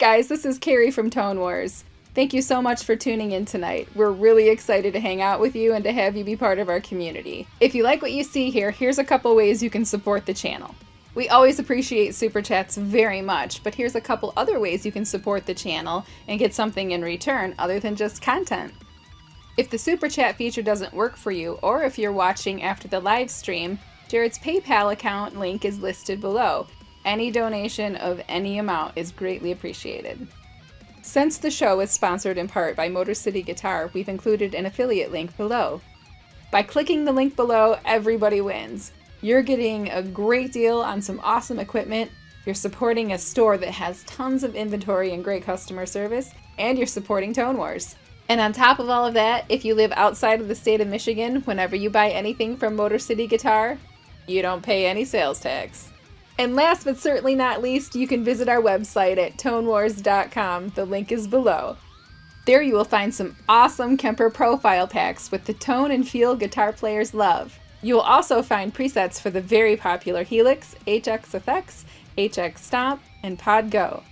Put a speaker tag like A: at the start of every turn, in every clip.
A: guys, this is Carrie from Tone Wars. Thank you so much for tuning in tonight. We're really excited to hang out with you and to have you be part of our community. If you like what you see here, here's a couple ways you can support the channel. We always appreciate super chats very much, but here's a couple other ways you can support the channel and get something in return other than just content. If the super chat feature doesn't work for you, or if you're watching after the live stream, Jared's PayPal account link is listed below. Any donation of any amount is greatly appreciated. Since the show is sponsored in part by Motor City Guitar, we've included an affiliate link below. By clicking the link below, everybody wins. You're getting a great deal on some awesome equipment, you're supporting a store that has tons of inventory and great customer service, and you're supporting Tone Wars. And on top of all of that, if you live outside of the state of Michigan, whenever you buy anything from Motor City Guitar, you don't pay any sales tax. And last but certainly not least, you can visit our website at tonewars.com. The link is below. There you will find some awesome Kemper profile packs with the tone and feel guitar players love. You will also find presets for the very popular Helix, HX Effects, HX Stomp, and Pod Go.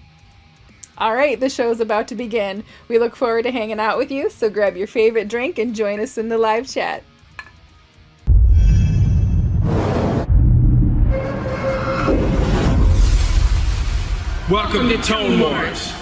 A: Alright, the show's about to begin. We look forward to hanging out with you, so grab your favorite drink and join us in the live chat.
B: Welcome to Tone Wars.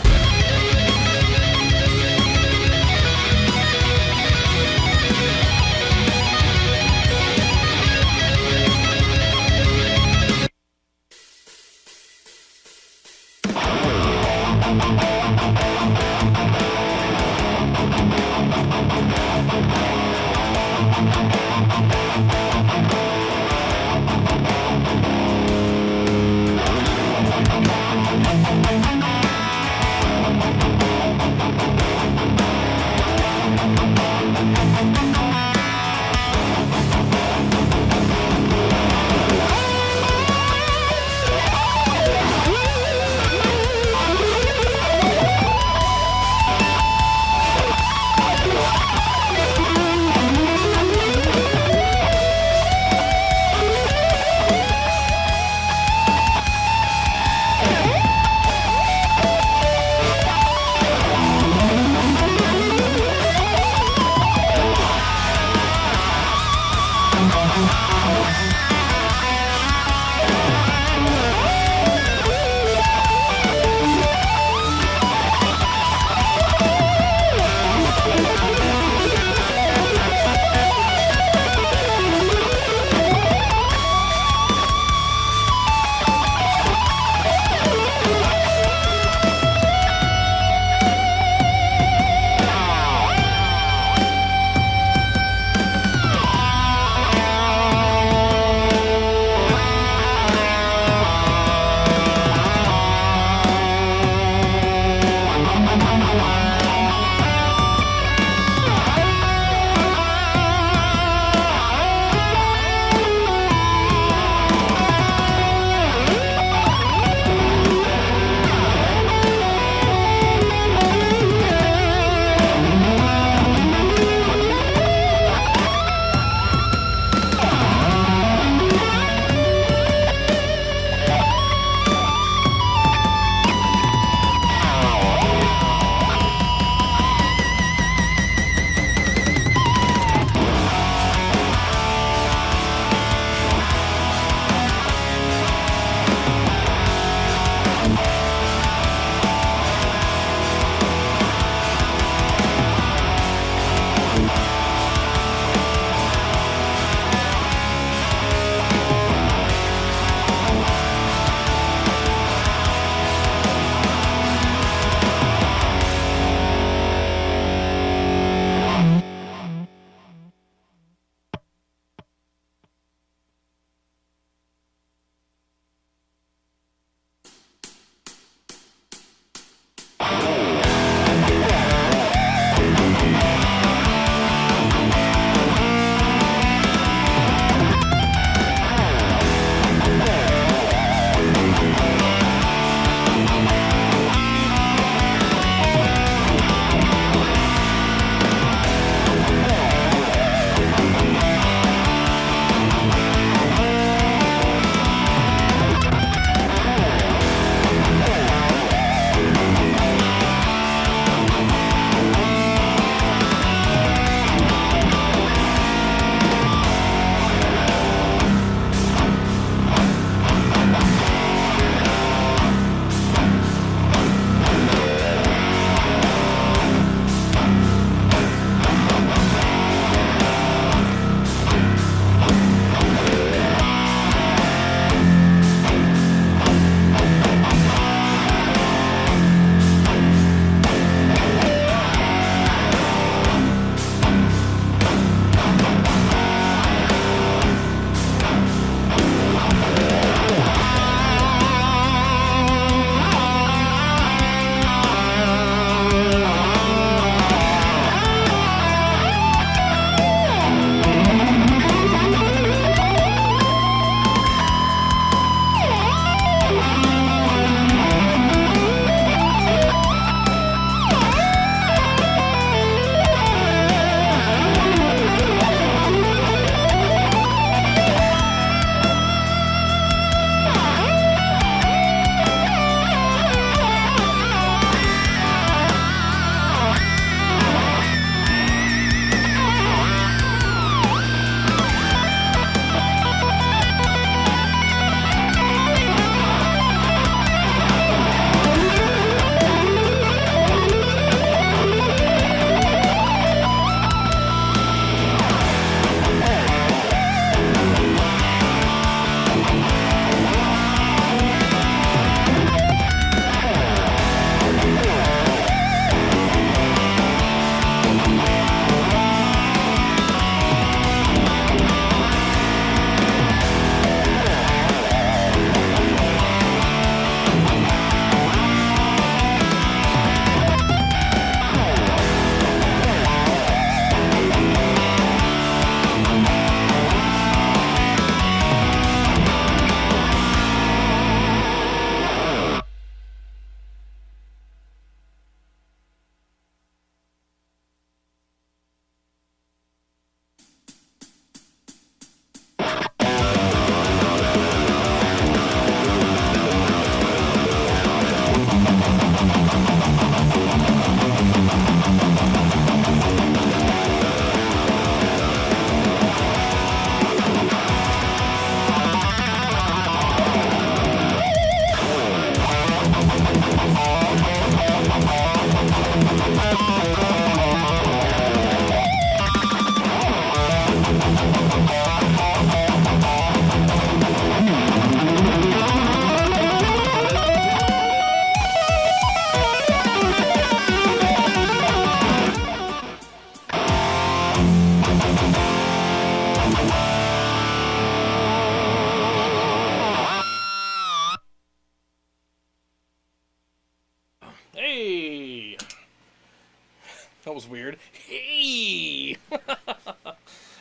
C: was weird. Hey!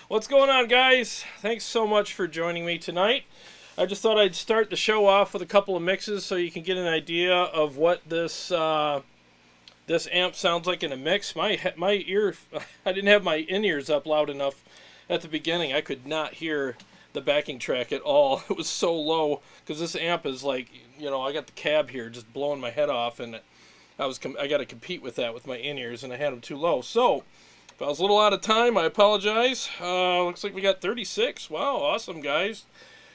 C: What's going on, guys? Thanks so much for joining me tonight. I just thought I'd start the show off with a couple of mixes so you can get an idea of what this this amp sounds like in a mix. My ear, I didn't have my in-ears up loud enough at the beginning. I could not hear the backing track at all. It was so low because this amp is like, you know, I got the cab here just blowing my head off, and I got to compete with that with my in-ears, and I had them too low. So if I was a little out of time, I apologize. Looks like we got 36. Wow, awesome, guys.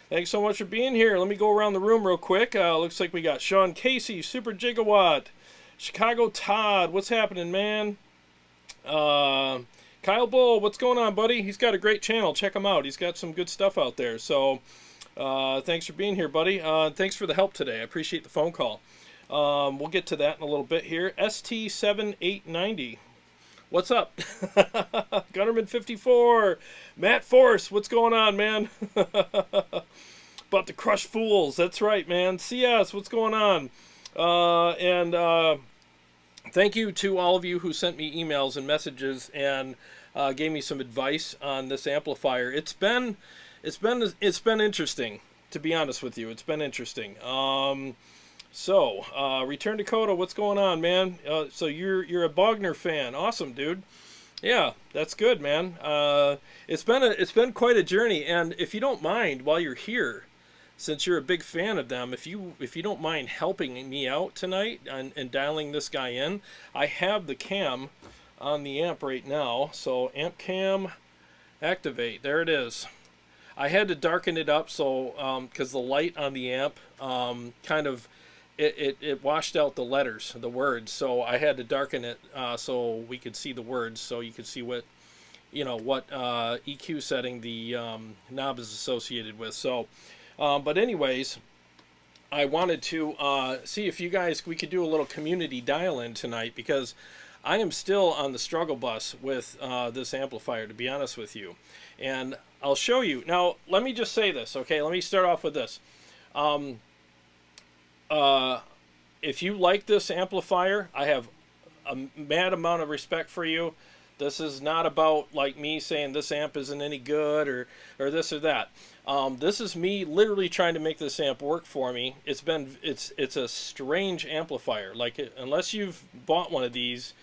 C: Thanks so much for being here. Let me go around the room real quick. Looks like we got Sean Casey, Super Gigawatt, Chicago Todd. What's happening, man? Kyle Bull, what's going on, buddy? He's got a great channel. Check him out. He's got some good stuff out there. So thanks for being here, buddy. Thanks for the help today. I appreciate the phone call. We'll get to that in a little bit here. ST7890. What's up? Gunnerman54. Matt Force, what's going on, man? About to crush fools. That's right, man. CS, what's going on? Thank you to all of you who sent me emails and messages and gave me some advice on this amplifier. It's been interesting, to be honest with you. It's been interesting. Return to Coda, what's going on, man? So you're a Bogner fan. Awesome, dude. Yeah, that's good, man. It's been quite a journey, and if you don't mind, while you're here, since you're a big fan of them, if you don't mind helping me out tonight and dialing this guy in, I have the cam on the amp right now. So amp cam activate. There it is. I had to darken it up so because the light on the amp kind of it washed out the letters, the words. So I had to darken it so we could see the words, so you could see what EQ setting the knob is associated with. So. But anyways, I wanted to see if we could do a little community dial-in tonight, because I am still on the struggle bus with this amplifier, to be honest with you. And I'll show you. Now, let me just say this, okay? Let me start off with this. If you like this amplifier, I have a mad amount of respect for you. This is not about like me saying this amp isn't any good or this or that. This is me literally trying to make this amp work for me. It's a strange amplifier. Like unless you've bought one of these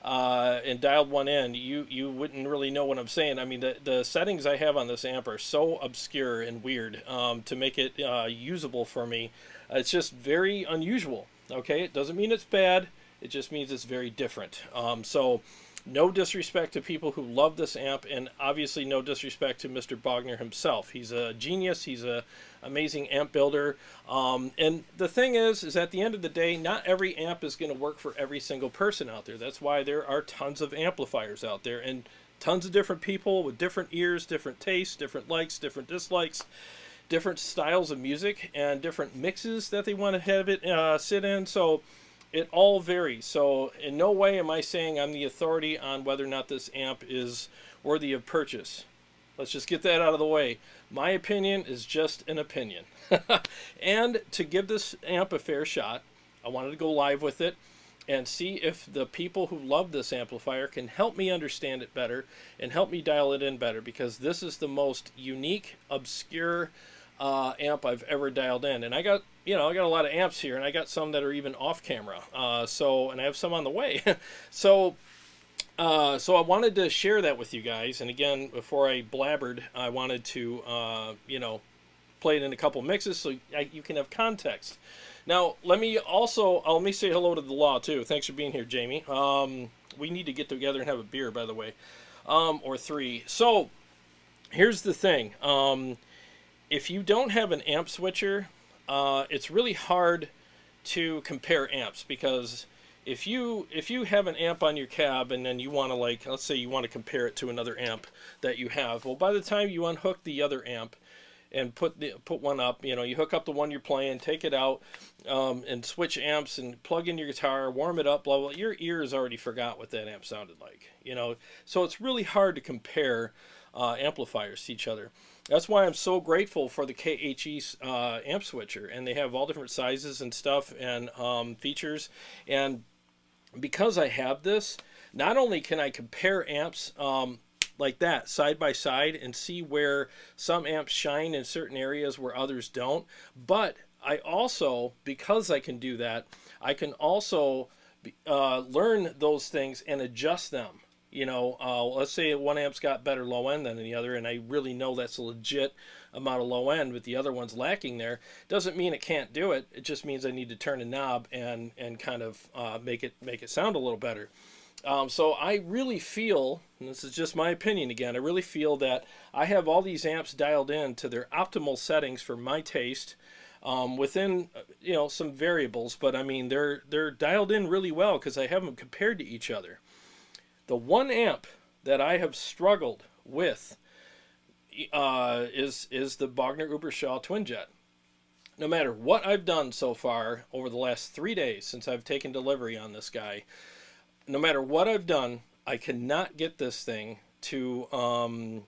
C: and dialed one in, you wouldn't really know what I'm saying. I mean, the settings I have on this amp are so obscure and weird to make it usable for me. It's just very unusual. Okay, it doesn't mean it's bad. It just means it's very different. So. No disrespect to people who love this amp, and obviously no disrespect to Mr. Bogner himself. He's a genius. He's an amazing amp builder. And the thing is at the end of the day, not every amp is going to work for every single person out there. That's why there are tons of amplifiers out there, and tons of different people with different ears, different tastes, different likes, different dislikes, different styles of music, and different mixes that they want to have it sit in. So it all varies. So in no way am I saying I'm the authority on whether or not this amp is worthy of purchase. Let's just get that out of the way. My opinion is just an opinion. And to give this amp a fair shot, I wanted to go live with it and see if the people who love this amplifier can help me understand it better and help me dial it in better, because this is the most unique, obscure amp I've ever dialed in. And I got a lot of amps here, and I got some that are even off camera. And I have some on the way. So I wanted to share that with you guys. And again, before I blabbered, I wanted to, play it in a couple mixes so you can have context. Now, let me say hello to the law too. Thanks for being here, Jamie. We need to get together and have a beer, by the way, or three. So here's the thing. If you don't have an amp switcher, it's really hard to compare amps, because if you have an amp on your cab and then you want to, like, let's say you want to compare it to another amp that you have, well, by the time you unhook the other amp and put one up, you hook up the one you're playing, take it out, and switch amps and plug in your guitar, warm it up, blah blah. Your ears already forgot what that amp sounded like, So it's really hard to compare amplifiers to each other. That's why I'm so grateful for the KHE amp switcher, and they have all different sizes and stuff and features. And because I have this, not only can I compare amps like that side by side and see where some amps shine in certain areas where others don't, but I also, because I can do that, I can also learn those things and adjust them. You know, let's say one amp's got better low end than the other, and I really know that's a legit amount of low end, but the other one's lacking there. Doesn't mean it can't do it. It just means I need to turn a knob and kind of make it sound a little better. So I really feel, and this is just my opinion again, I really feel that I have all these amps dialed in to their optimal settings for my taste. Within, you know, some variables, but I mean they're dialed in really well because I have them compared to each other. The one amp that I have struggled with is the Bogner Uberschall Twinjet. No matter what I've done so far over the last 3 days since I've taken delivery on this guy, no matter what I've done, I cannot get this thing to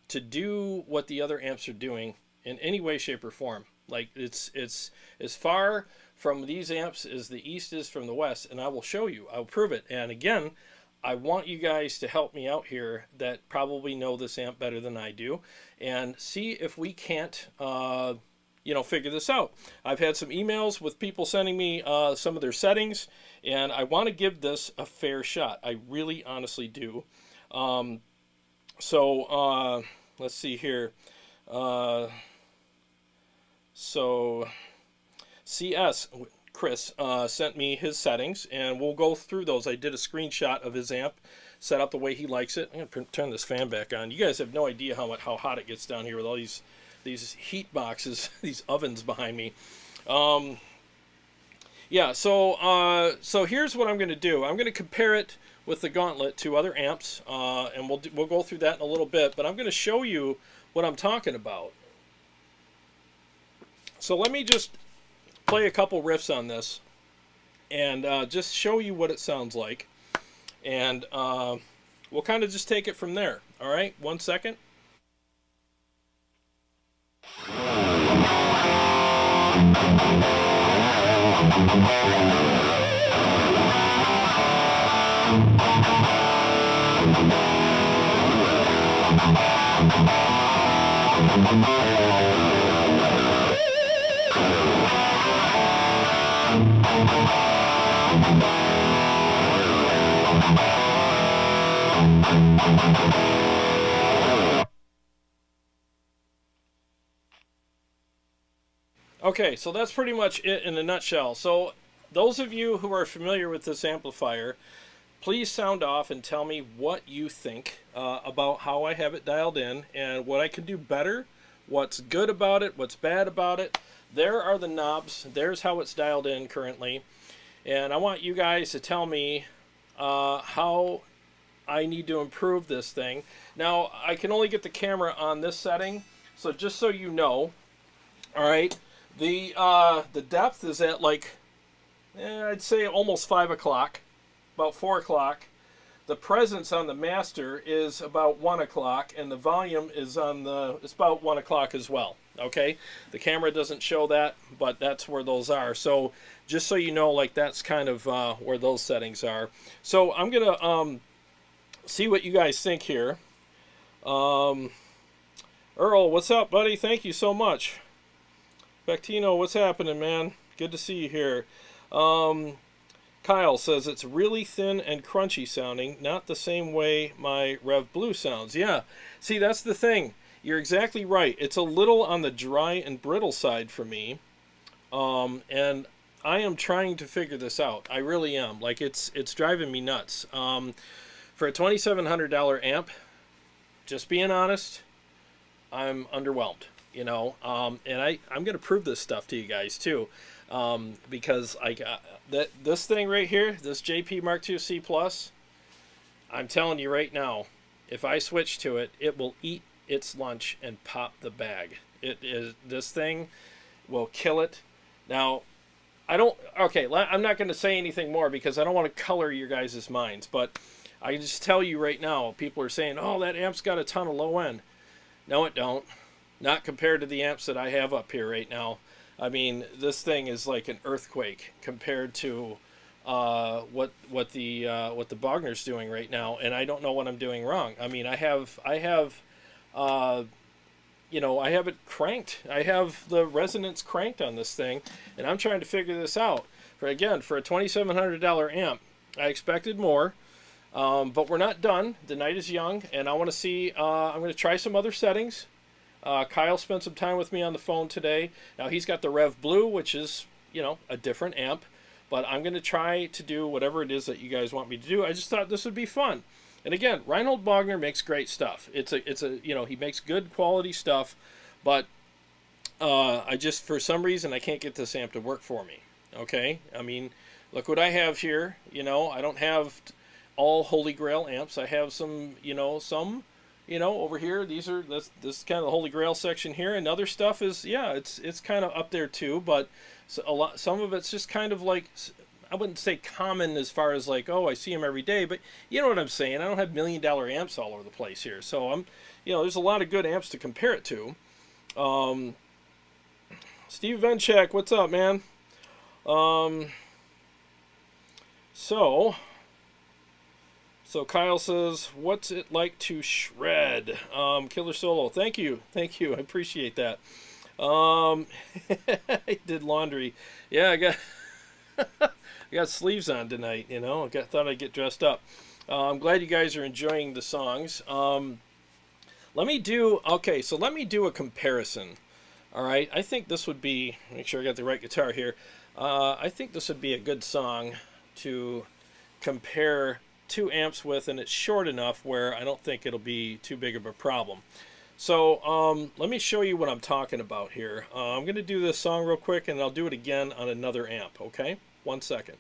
C: do what the other amps are doing in any way, shape, or form. Like it's as far from these amps as the east is from the west, and I will show you. I'll prove it. And again, I want you guys to help me out here that probably know this amp better than I do, and see if we can't, you know, figure this out. I've had some emails with people sending me some of their settings, and I want to give this a fair shot. I really, honestly do. So let's see here. So CS Chris sent me his settings, and we'll go through those. I did a screenshot of his amp set up the way he likes it. I'm going to turn this fan back on. You guys have no idea how hot it gets down here with all these heat boxes, these ovens behind me. Yeah, so here's what I'm going to do. I'm going to compare it with the Gauntlet to other amps, and we'll go through that in a little bit, but I'm going to show you what I'm talking about. So let me just play a couple riffs on this and just show you what it sounds like. And we'll kind of just take it from there. All right, 1 second. Okay, so that's pretty much it in a nutshell. So those of you who are familiar with this amplifier, please sound off and tell me what you think about how I have it dialed in and what I can do better, what's good about it, what's bad about it. There are the knobs. There's how it's dialed in currently. And I want you guys to tell me how I need to improve this thing. Now, I can only get the camera on this setting, so just so you know, all right, the depth is at like, I'd say almost 5 o'clock, about 4 o'clock. The presence on the master is about 1 o'clock, and the volume is it's about 1 o'clock as well. Okay, the camera doesn't show that, but that's where those are. So just so you know, like that's kind of where those settings are. So I'm gonna see what you guys think here. Earl, what's up, buddy? Thank you so much. Bectino, what's happening, man? Good to see you here. Kyle says it's really thin and crunchy sounding, not the same way my Rev Blue sounds. Yeah, see, that's the thing. You're exactly right. It's a little on the dry and brittle side for me, and I am trying to figure this out. I really am. Like, it's driving me nuts. For a $2,700 amp, just being honest, I'm underwhelmed. You know, and I'm gonna prove this stuff to you guys too, because I got this thing right here, this JP Mark II C Plus. I'm telling you right now, if I switch to it, it will eat its lunch and pop the bag. This thing will kill it. Now, I'm not going to say anything more because I don't want to color your guys' minds, but I just tell you right now, people are saying, oh, that amp's got a ton of low end. No, it don't. Not compared to the amps that I have up here right now. I mean, this thing is like an earthquake compared to what the Bogner's doing right now, and I don't know what I'm doing wrong. I mean, I have you know, I have it cranked. I have the resonance cranked on this thing, and I'm trying to figure this out. For a $2,700 amp, I expected more, but we're not done. The night is young, and I want to see. I'm going to try some other settings. Kyle spent some time with me on the phone today. Now he's got the Rev Blue, which is, you know, a different amp, but I'm going to try to do whatever it is that you guys want me to do. I just thought this would be fun. And again, Reinhold Bogner makes great stuff. It's a you know, he makes good quality stuff, but I just, for some reason, I can't get this amp to work for me. Okay, I mean, look what I have here. You know, I don't have all Holy Grail amps. I have some, you know, over here. These are this is kind of the Holy Grail section here, and other stuff is, yeah, it's kind of up there too. But some of it's just kind of like, I wouldn't say common as far as like, oh, I see them every day, but you know what I'm saying. I don't have $1 million amps all over the place here, so I'm, you know, there's a lot of good amps to compare it to. Steve Venchek, what's up, man? So Kyle says, what's it like to shred? Killer Solo, thank you, I appreciate that. I did laundry. Yeah, I got I got sleeves on tonight, you know. Thought I'd get dressed up. I'm glad you guys are enjoying the songs. Let me do a comparison. All right, I think this would be, make sure I got the right guitar here. I think this would be a good song to compare two amps with, and it's short enough where I don't think it'll be too big of a problem. So let me show you what I'm talking about here. I'm going to do this song real quick, and I'll do it again on another amp, okay? 1 second.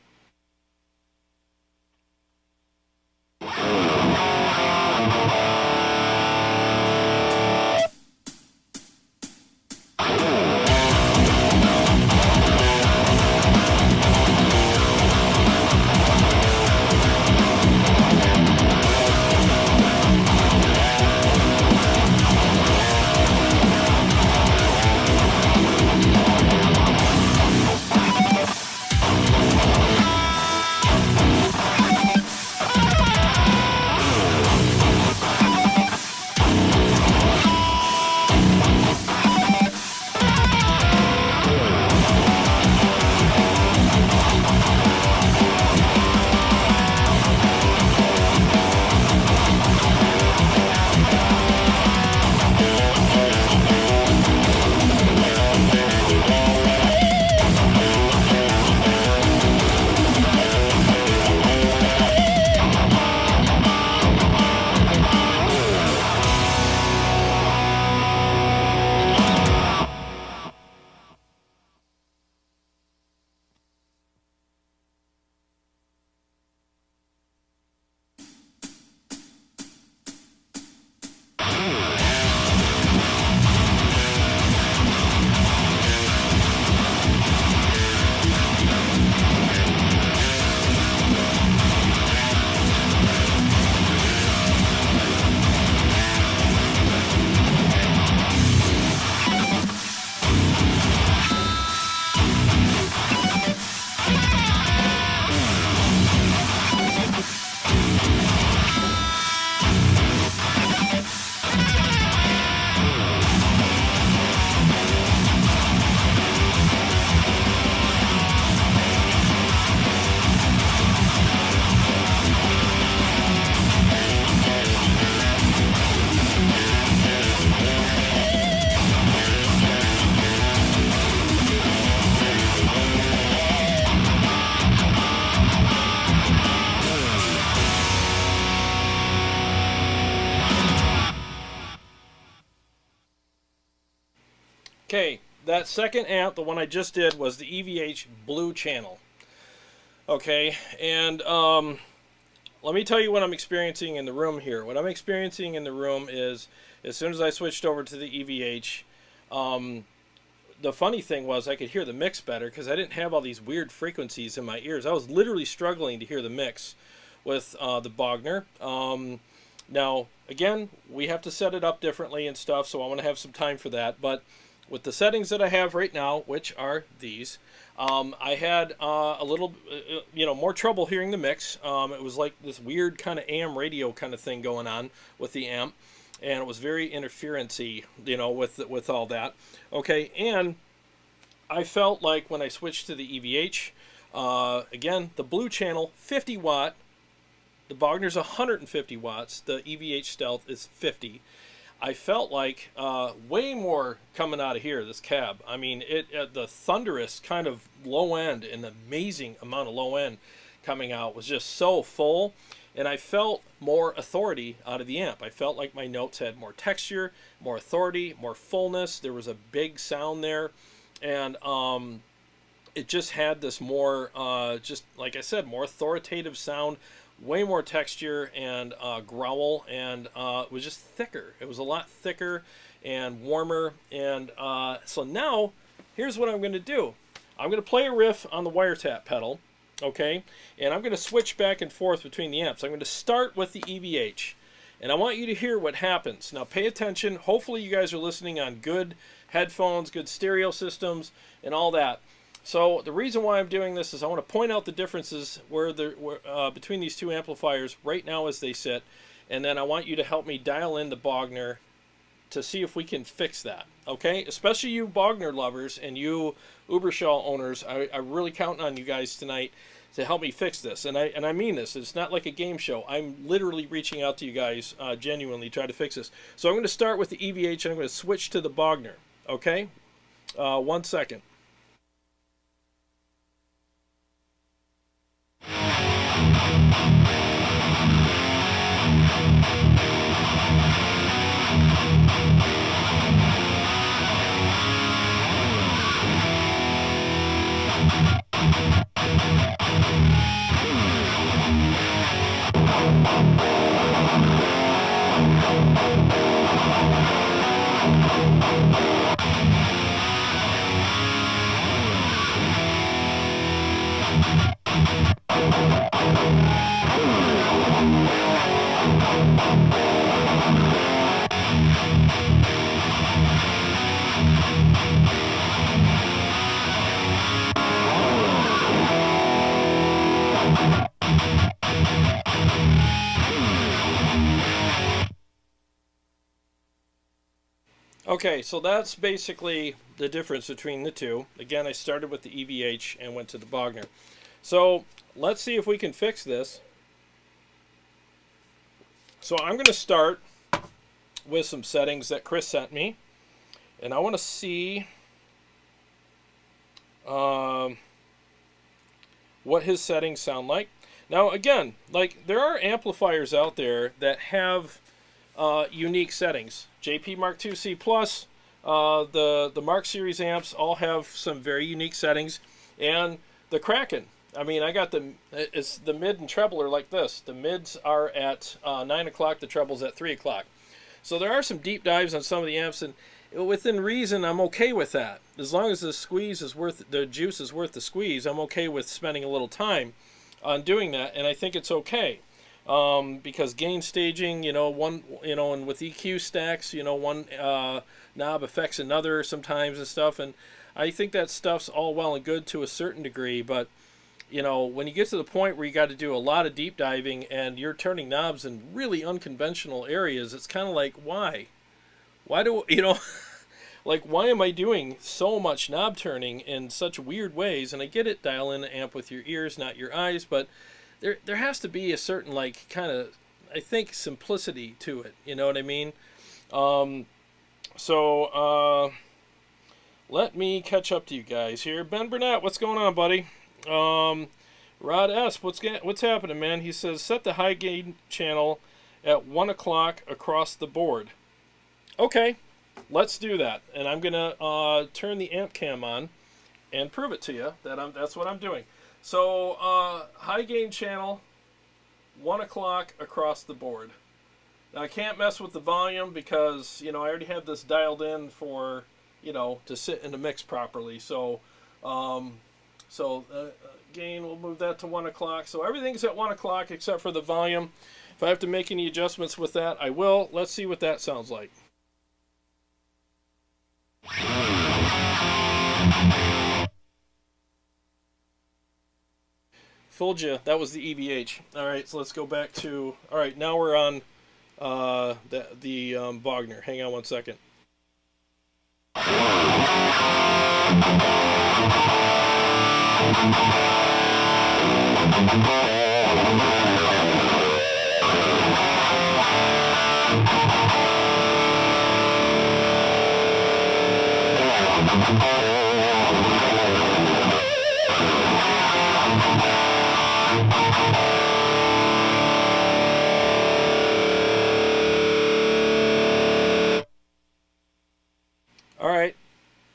C: Okay, that second amp, the one I just did, was the EVH Blue channel. Okay, and let me tell you what I'm experiencing in the room here. What I'm experiencing in the room is, as soon as I switched over to the EVH, the funny thing was I could hear the mix better because I didn't have all these weird frequencies in my ears. I was literally struggling to hear the mix with the Bogner. Now, again, we have to set it up differently and stuff, so I want to have some time for that. But with the settings that I have right now, which are these, I had a little, more trouble hearing the mix. It was like this weird kind of AM radio kind of thing going on with the amp, and it was very interference-y, with all that. Okay, and I felt like when I switched to the EVH, again, the blue channel, 50 watt, the Bogner's 150 watts, the EVH Stealth is 50. I felt like way more coming out of here, this cab. I mean, the thunderous kind of low end, an amazing amount of low end coming out was just so full, and I felt more authority out of the amp. I felt like my notes had more texture, more authority, more fullness. There was a big sound there, and it just had this more, just like I said, more authoritative sound, way more texture and growl, and it was just thicker. It was a lot thicker and warmer, and so now here's what I'm going to do. I'm going to play a riff on the wiretap pedal, okay, and I'm going to switch back and forth between the amps. I'm going to start with the EVH, and I want you to hear what happens. Now pay attention. Hopefully you guys are listening on good headphones, good stereo systems, and all that. So the reason why I'm doing this is I want to point out the differences between these two amplifiers right now as they sit, and then I want you to help me dial in the Bogner to see if we can fix that, okay? Especially you Bogner lovers and you Uberschall owners, I'm really counting on you guys tonight to help me fix this, and I mean this. It's not like a game show. I'm literally reaching out to you guys genuinely try to fix this. So I'm going to start with the EVH and I'm going to switch to the Bogner, okay? 1 second. Okay, so that's basically the difference between the two. Again, I started with the EVH and went to the Bogner. So let's see if we can fix this. So I'm going to start with some settings that Chris sent me, and I want to see what his settings sound like. Now again, like there are amplifiers out there that have unique settings. JP Mark II-C Plus, the Mark Series amps all have some very unique settings, and the Kraken. I mean, I got it's the mid and treble are like this. The mids are at 9 o'clock, the trebles at 3 o'clock. So there are some deep dives on some of the amps, and within reason, I'm okay with that. As long as the juice is worth the squeeze, I'm okay with spending a little time on doing that, and I think it's okay. Because gain staging, and with EQ stacks, one knob affects another sometimes and stuff, and I think that stuff's all well and good to a certain degree, but when you get to the point where you got to do a lot of deep diving and you're turning knobs in really unconventional areas, it's kind of like, why do like, why am I doing so much knob turning in such weird ways? And I get it, dial in the amp with your ears, not your eyes, but there has to be a certain, like, kind of, I think, simplicity to it. You know what I mean? Let me catch up to you guys here. Ben Burnett, what's going on, buddy? Rod S, what's happening, man? He says, set the high gain channel at 1 o'clock across the board. Okay, let's do that. And I'm going to turn the amp cam on and prove it to you that that's what I'm doing. So, high gain channel, 1 o'clock across the board. Now, I can't mess with the volume because, I already have this dialed in for, to sit in the mix properly. So, gain, we'll move that to 1 o'clock. So everything's at 1 o'clock except for the volume. If I have to make any adjustments with that, I will. Let's see what that sounds like. Fooled you. That was the EVH. All right, so let's go back to. All right, now we're on the Bogner. Hang on one second. All right,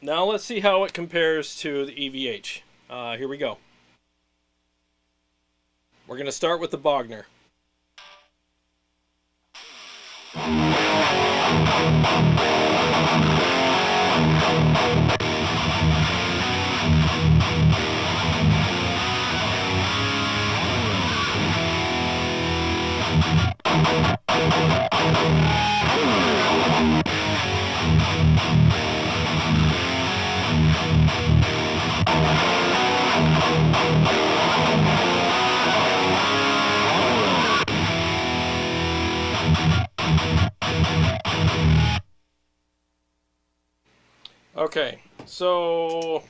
C: now let's see how it compares to the EVH. Here we go. We're going to start with the Bogner. Okay, so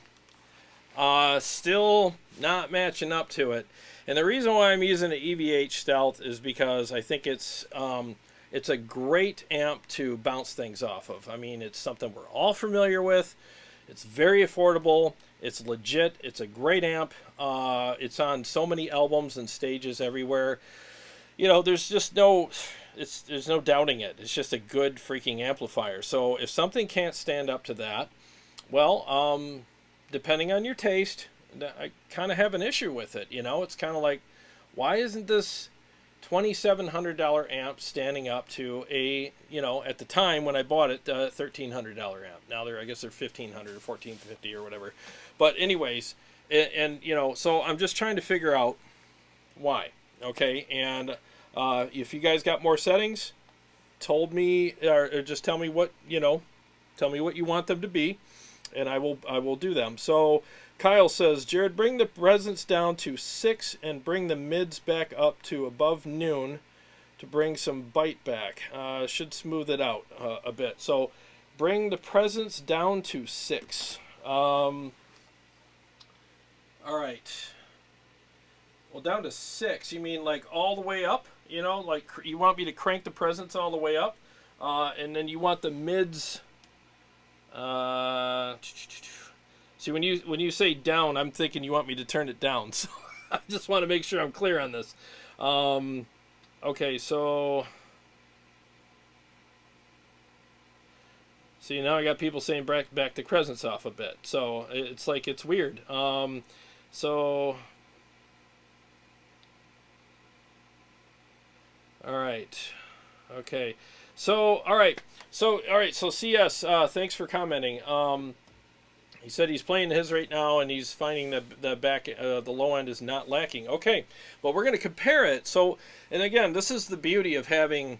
C: still not matching up to it, and the reason why I'm using the EVH Stealth is because I think it's a great amp to bounce things off of. I mean, it's something we're all familiar with. It's very affordable. It's legit. It's a great amp. It's on so many albums and stages everywhere. You know, there's just there's no doubting it. It's just a good freaking amplifier. So if something can't stand up to that, well, depending on your taste, I kind of have an issue with it. You know, it's kind of like, why isn't this $2,700 amp standing up to a, you know, at the time when I bought it, $1,300 amp. Now I guess they're $1,500 or $1,450 or whatever. But anyways, and you know, so I'm just trying to figure out why. Okay, and if you guys got more settings, told me or just tell me what tell me what you want them to be, and I will do them. So Kyle says, Jared, bring the presence down to 6 and bring the mids back up to above noon to bring some bite back. Should smooth it out a bit. So bring the presence down to 6. All right. Well, down to 6. You mean like all the way up? You know, like you want me to crank the presence all the way up, and then you want the mids. See, when you say down, I'm thinking you want me to turn it down. So I just want to make sure I'm clear on this. Okay, so see, now I got people saying back the presence off a bit. So it's like it's weird. So all right, okay. So all right. So CS, thanks for commenting. He said he's playing his right now and he's finding the low end is not lacking. Okay, but we're going to compare it. So, and again, this is the beauty of having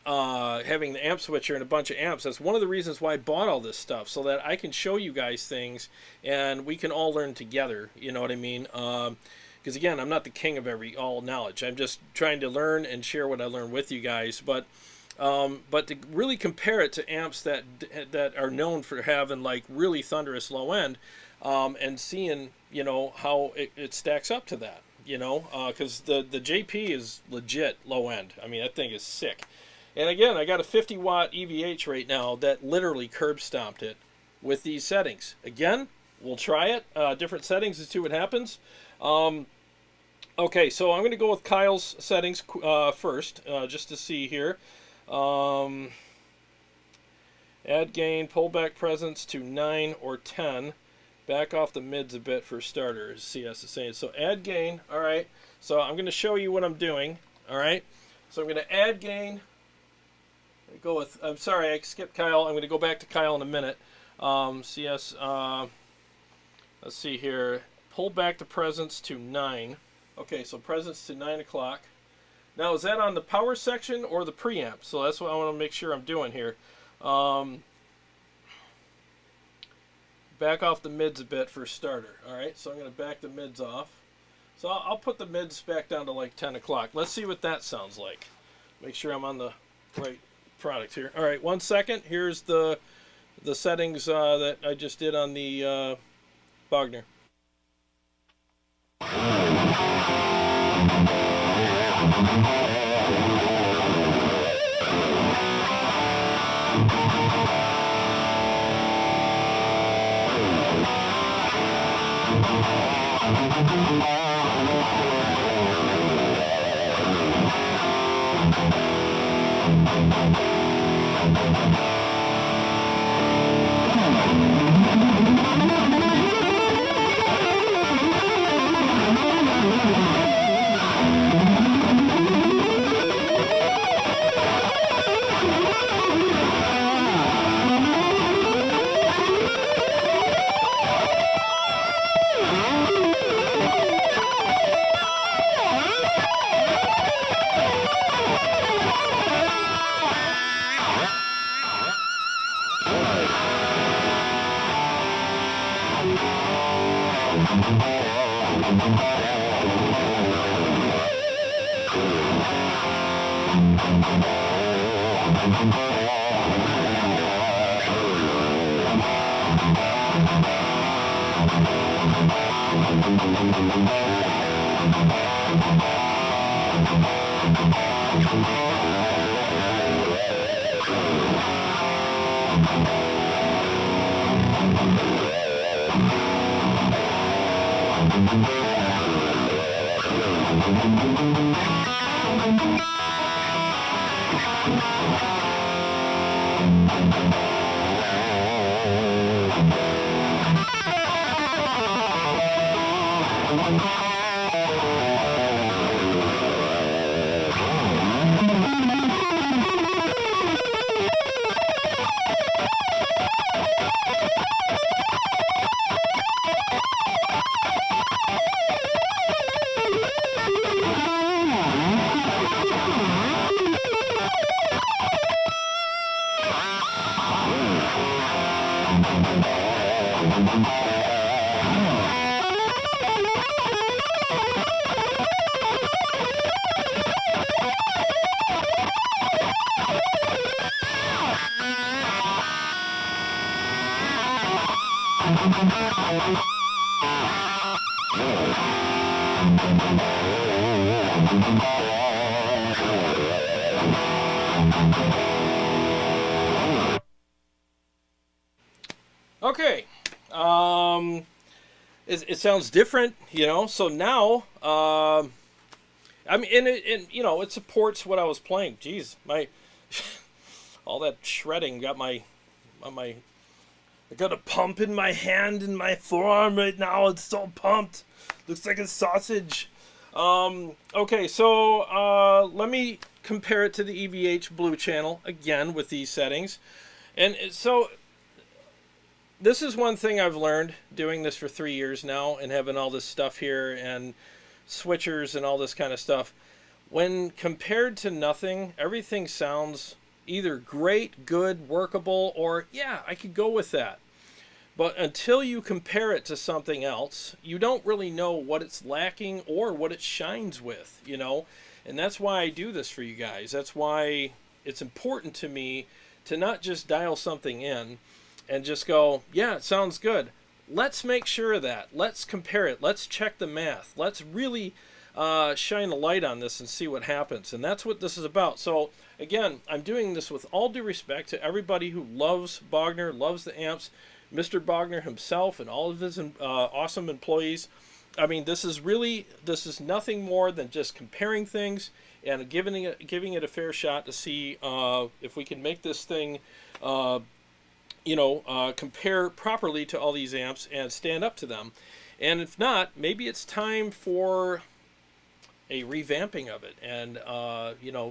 C: the amp switcher and a bunch of amps. That's one of the reasons why I bought all this stuff, so that I can show you guys things and we can all learn together. You know what I mean? Because again, I'm not the king of all knowledge. I'm just trying to learn and share what I learn with you guys. But to really compare it to amps that are known for having like really thunderous low end, and seeing, you know, how it stacks up to that, you know, because the JP is legit low end. I mean, that thing is sick. And again, I got a 50 watt EVH right now that literally curb stomped it with these settings. Again, we'll try it, different settings, and see what happens. Okay, so I'm going to go with Kyle's settings first, just to see here. Add gain, pull back presence to 9 or 10, back off the mids a bit for starters. CS is saying. So add gain. All right. So I'm going to show you what I'm doing. All right. So I'm going to add gain. Go with. I'm sorry, I skipped Kyle. I'm going to go back to Kyle in a minute. CS. Let's see here. Pull back the presence to 9. Okay. So presence to 9 o'clock. Now, is that on the power section or the preamp? So that's what I want to make sure I'm doing here. back off the mids a bit for a starter. All right, so I'm going to back the mids off. So I'll put the mids back down to like 10 o'clock. Let's see what that sounds like. Make sure I'm on the right product here. All right, 1 second. Here's the settings that I just did on the Bogner. Okay, it sounds different, you know. So now, I mean, and you know, it supports what I was playing. Jeez, my all that shredding got I got a pump in my hand and my forearm right now. It's so pumped. Looks like a sausage. Okay, so let me compare it to the EVH Blue channel again with these settings, and so. This is one thing I've learned doing this for 3 years now and having all this stuff here and switchers and all this kind of stuff. When compared to nothing, everything sounds either great, good, workable, or yeah, I could go with that. But until you compare it to something else, you don't really know what it's lacking or what it shines with, you know? And that's why I do this for you guys. That's why it's important to me to not just dial something in and just go, yeah, it sounds good. Let's make sure of that. Let's compare it. Let's check the math. Let's really shine a light on this and see what happens. And that's what this is about. So, again, I'm doing this with all due respect to everybody who loves Bogner, loves the amps, Mr. Bogner himself and all of his awesome employees. I mean, this is nothing more than just comparing things and giving it a fair shot to see if we can make this thing compare properly to all these amps and stand up to them. And if not, maybe it's time for a revamping of it and,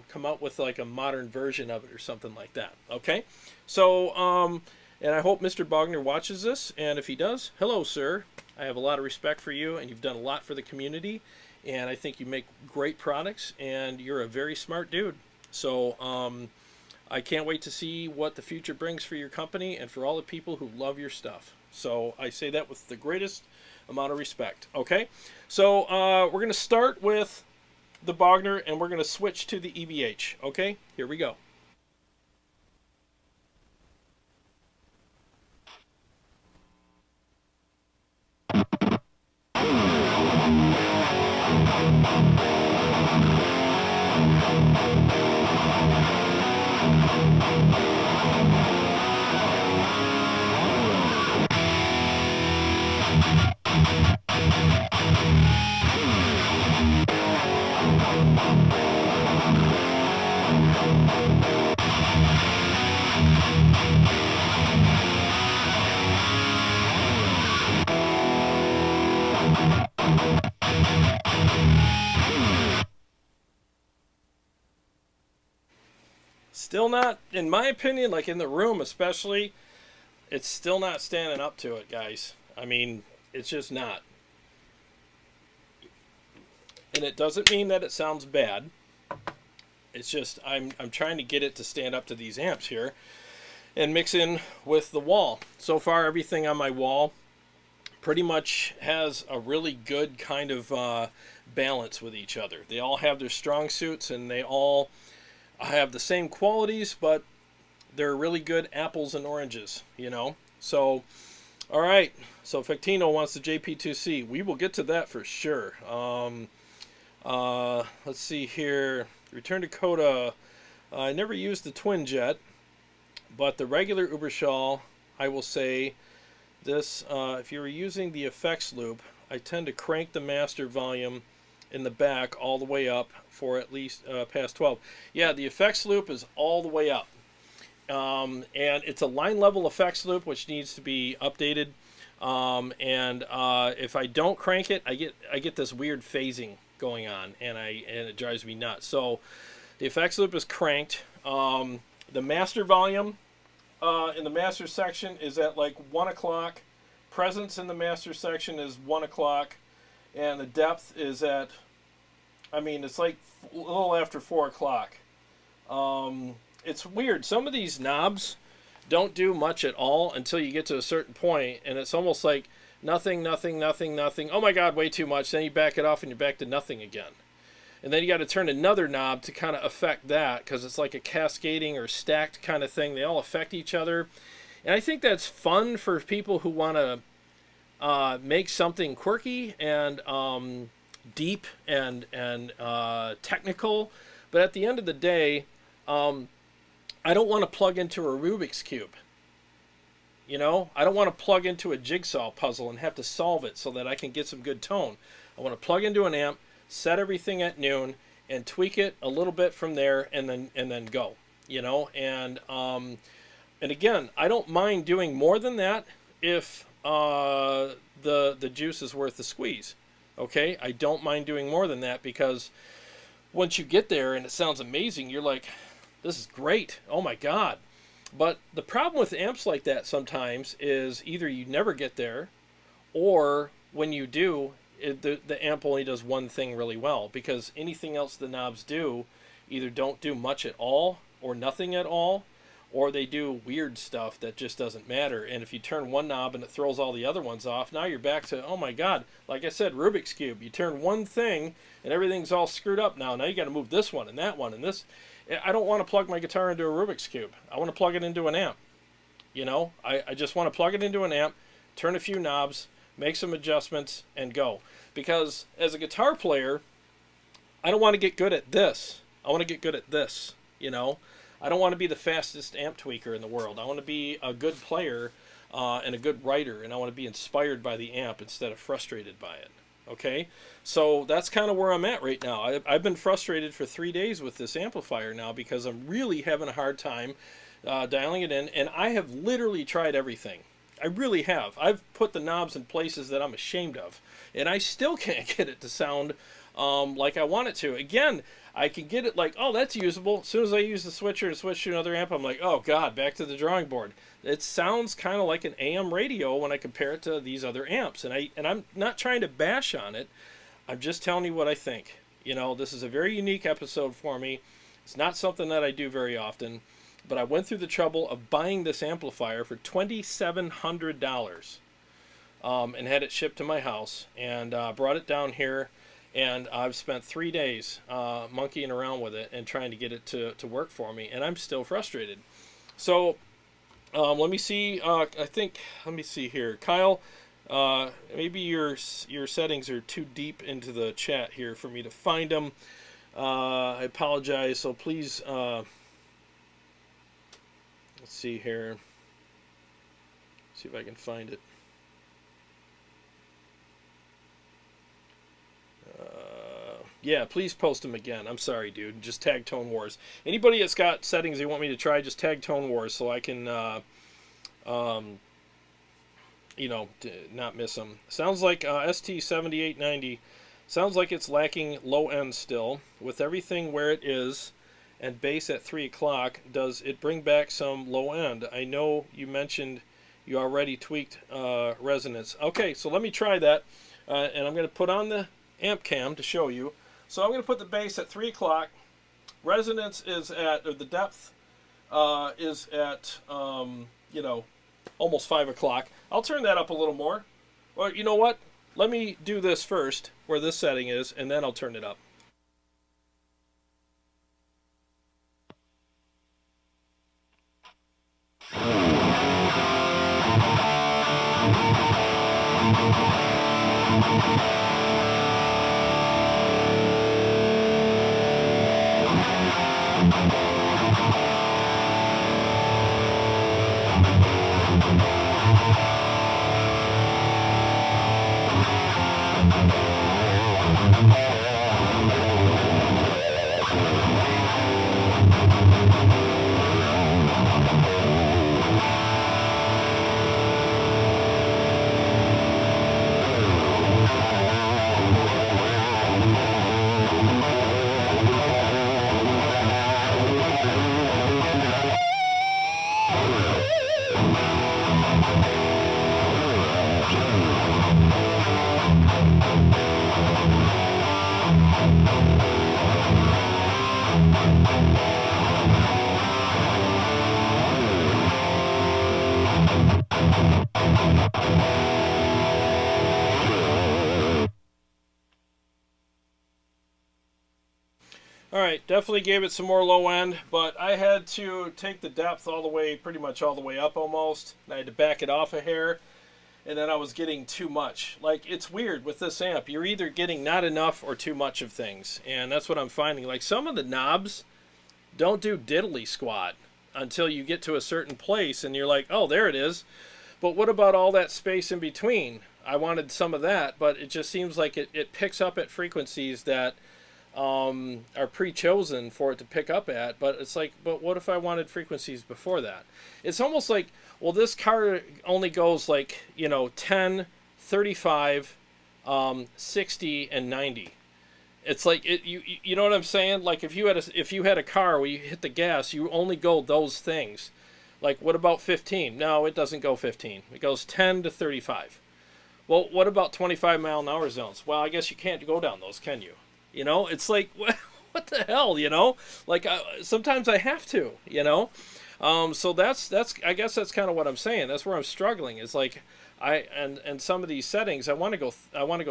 C: come out with like a modern version of it or something like that. Okay? So, and I hope Mr. Bogner watches this. And if he does, hello, sir. I have a lot of respect for you and you've done a lot for the community. And I think you make great products and you're a very smart dude. So, I can't wait to see what the future brings for your company and for all the people who love your stuff. So I say that with the greatest amount of respect. Okay, so we're going to start with the Bogner, and we're going to switch to the EVH. Okay, here we go. Still not, in my opinion, like in the room especially, it's still not standing up to it, guys. I mean, it's just not. And it doesn't mean that it sounds bad. It's just I'm trying to get it to stand up to these amps here and mix in with the wall. So far, everything on my wall pretty much has a really good kind of balance with each other. They all have their strong suits, and they all have the same qualities, but they're really good apples and oranges, you know. So, all right. So Factino wants the JP2C. We will get to that for sure. Let's see here. Return to Coda. I never used the Twinjet, but the regular Uberschall, I will say this. If you were using the effects loop, I tend to crank the master volume in the back all the way up for at least past 12. Yeah, the effects loop is all the way up. And it's a line level effects loop, which needs to be updated. If I don't crank it, I get this weird phasing going on, and it drives me nuts. So the effects loop is cranked. The master volume in the master section is at like 1 o'clock. Presence in the master section is 1 o'clock, and the depth is at, I mean, it's like a little after 4 o'clock. It's weird. Some of these knobs don't do much at all until you get to a certain point, and it's almost like nothing, nothing, nothing, nothing. Oh my God, way too much. Then you back it off and you're back to nothing again. And then you got to turn another knob to kind of affect that, because it's like a cascading or stacked kind of thing. They all affect each other. And I think that's fun for people who want to make something quirky and deep and technical. But at the end of the day, I don't want to plug into a Rubik's Cube. You know, I don't want to plug into a jigsaw puzzle and have to solve it so that I can get some good tone. I want to plug into an amp, set everything at noon, and tweak it a little bit from there, and then go. You know, and again, I don't mind doing more than that if the juice is worth the squeeze. Okay, I don't mind doing more than that, because once you get there and it sounds amazing, you're like, this is great. Oh my God. But the problem with amps like that sometimes is either you never get there, or when you do, the amp only does one thing really well, because anything else the knobs do either don't do much at all or nothing at all, or they do weird stuff that just doesn't matter. And if you turn one knob and it throws all the other ones off, now you're back to, oh my God, like I said, Rubik's Cube. You turn one thing and everything's all screwed up now. Now you got to move this one and that one and this. I don't want to plug my guitar into a Rubik's Cube. I want to plug it into an amp. You know, I just want to plug it into an amp, turn a few knobs, make some adjustments, and go. Because as a guitar player, I don't want to get good at this. I want to get good at this, you know. I don't want to be the fastest amp tweaker in the world. I want to be a good player and a good writer, and I want to be inspired by the amp instead of frustrated by it. Okay, so that's kind of where I'm at right now. I've been frustrated for 3 days with this amplifier now, because I'm really having a hard time dialing it in, and I have literally tried everything. I really have. I've put the knobs in places that I'm ashamed of, and I still can't get it to sound like I want it to. Again, I can get it like, oh, that's usable. As soon as I use the switcher and switch to another amp, I'm like, oh God, back to the drawing board. It sounds kind of like an AM radio when I compare it to these other amps. And I'm not trying to bash on it. I'm just telling you what I think. You know, this is a very unique episode for me. It's not something that I do very often. but I went through the trouble of buying this amplifier for $2,700 and had it shipped to my house, and brought it down here, and I've spent 3 days monkeying around with it and trying to get it to work for me, and I'm still frustrated. So let me see. Let me see here, Kyle. Maybe your settings are too deep into the chat here for me to find them. I apologize. So please, let's see here. See if I can find it. Yeah, please post them again. I'm sorry, dude. Just tag Tone Wars. Anybody that's got settings they want me to try, just tag Tone Wars so I can, you know, not miss them. Sounds like ST7890. Sounds like it's lacking low end still. With everything where it is and bass at 3 o'clock, does it bring back some low end? I know you mentioned you already tweaked resonance. Okay, so let me try that. And I'm going to put on the amp cam to show you. So I'm going to put the bass at 3 o'clock. Resonance is at, or the depth is at, you know, almost 5 o'clock. I'll turn that up a little more. Well, you know what? Let me do this first, where this setting is, and then I'll turn it up. Alright, definitely gave it some more low end, but I had to take the depth all the way, pretty much all the way up almost. And I had to back it off a hair, and then I was getting too much. Like, it's weird with this amp. You're either getting not enough or too much of things, and that's what I'm finding. Like, some of the knobs don't do diddly squat until you get to a certain place, and you're like, oh, there it is. But what about all that space in between? I wanted some of that, but it just seems like it picks up at frequencies that are pre-chosen for it to pick up at, but it's like, but what if I wanted frequencies before that? It's almost like, well, this car only goes like, you know, 10, 35, 60, and 90. It's like, you know what I'm saying? Like, if you had a car where you hit the gas, you only go those things. Like, what about 15? No, it doesn't go 15. It goes 10 to 35. Well, what about 25-mile-an-hour zones? Well, I guess you can't go down those, can you? You know, it's like, what the hell, you know? Like, sometimes I have to, you know? So that's I guess that's kind of what I'm saying. That's where I'm struggling. Is like, and some of these settings, I want to go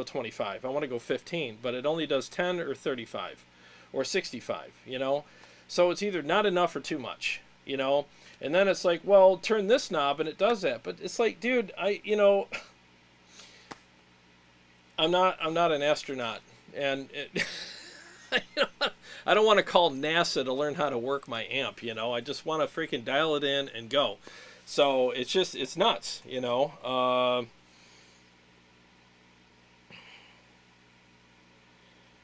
C: 25. I want to go 15, but it only does 10 or 35 or 65, you know? So it's either not enough or too much, you know? And then it's like, well, turn this knob and it does that. But it's like, dude, you know, I'm not an astronaut. And I don't want to call NASA to learn how to work my amp, you know. I just want to freaking dial it in and go. So it's just, it's nuts, you know.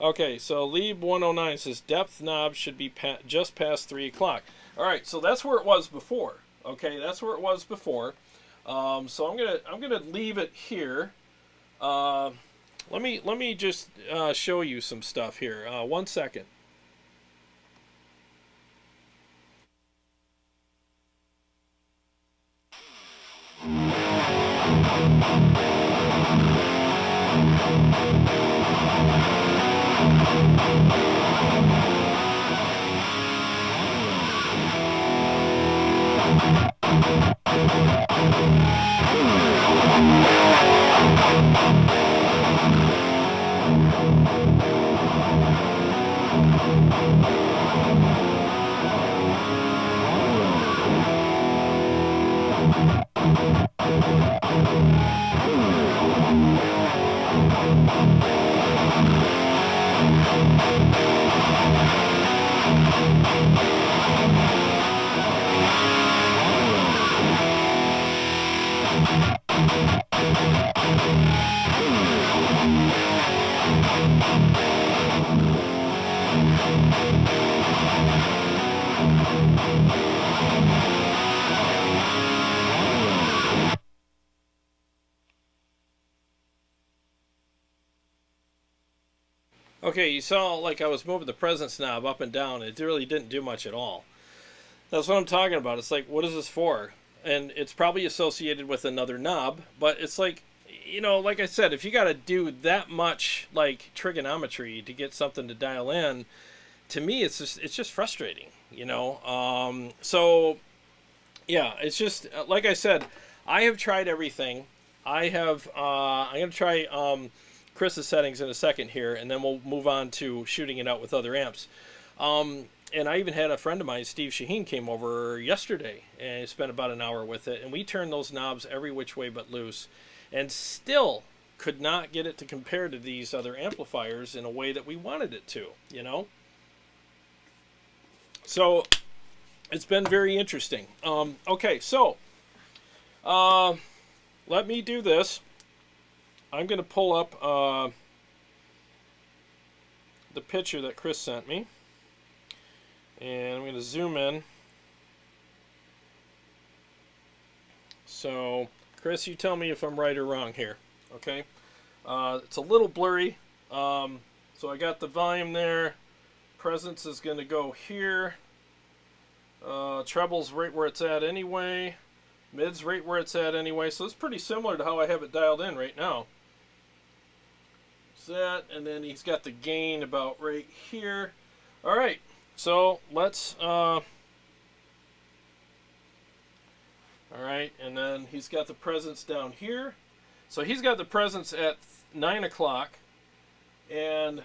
C: Okay, so Lieb109 says depth knob should be just past 3 o'clock. All right, so that's where it was before. Okay, that's where it was before. So I'm gonna leave it here. Let me just show you some stuff here. 1 second. Okay, you saw like I was moving the presence knob up and down. It really didn't do much at all. That's what I'm talking about. It's like, what is this for? And it's probably associated with another knob, but it's like, you know, like I said, if you got to do that much like trigonometry to get something to dial in, to me it's just frustrating, you know. So yeah, it's just like I said, I have tried everything. I'm gonna try Chris's settings in a second here, and then we'll move on to shooting it out with other amps. And I even had a friend of mine, Steve Shaheen, came over yesterday and spent about an hour with it, and we turned those knobs every which way but loose, and still could not get it to compare to these other amplifiers in a way that we wanted it to, you know. So it's been very interesting. Okay, so let me do this. I'm going to pull up the picture that Chris sent me, and I'm going to zoom in. So, Chris, you tell me if I'm right or wrong here, okay? It's a little blurry, so I got the volume there. Presence is going to go here. Treble's right where it's at anyway. Mid's right where it's at anyway, so it's pretty similar to how I have it dialed in right now. That, and then he's got the gain about right here. All right, so let's all right, and then he's got the presence down here. So he's got the presence at 9 o'clock, and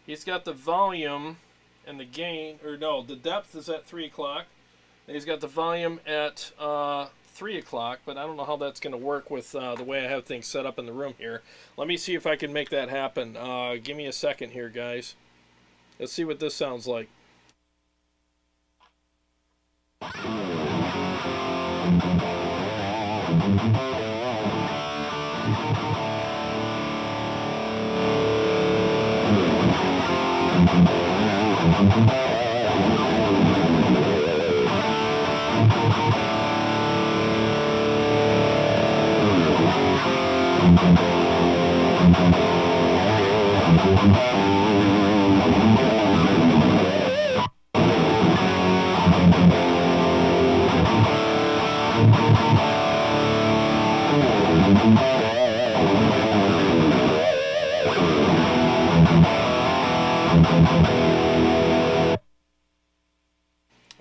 C: he's got the volume and the gain, or no, the depth is at 3 o'clock, and he's got the volume at 3 o'clock, but I don't know how that's going to work with the way I have things set up in the room here. Let me see if I can make that happen. Give me a second here, guys. Let's see what this sounds like.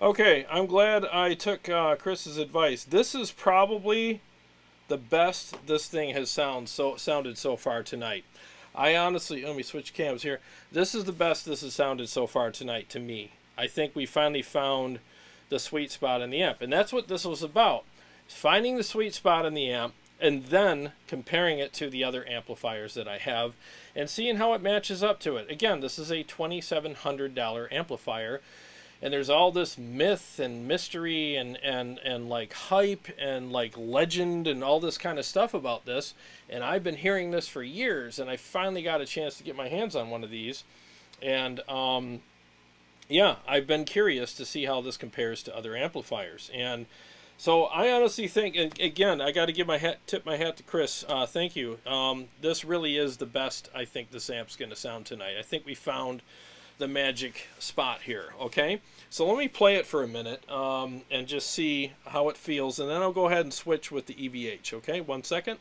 C: Okay, I'm glad I took Chris's advice. This is probably the best this thing has sounded so far tonight. I honestly, let me switch cams here. This is the best this has sounded so far tonight to me. I think we finally found the sweet spot in the amp, and that's what this was about. Finding the sweet spot in the amp and then comparing it to the other amplifiers that I have and seeing how it matches up to it. Again, this is a $2,700 amplifier. And there's all this myth and mystery and like hype and like legend and all this kind of stuff about this. And I've been hearing this for years, and I finally got a chance to get my hands on one of these. And yeah, I've been curious to see how this compares to other amplifiers. And so I honestly think, and again, I got to tip my hat to Chris. Thank you. This really is the best I think this amp's going to sound tonight. I think we found the magic spot here. Okay, so let me play it for a minute and just see how it feels, and then I'll go ahead and switch with the EVH. Okay, 1 second.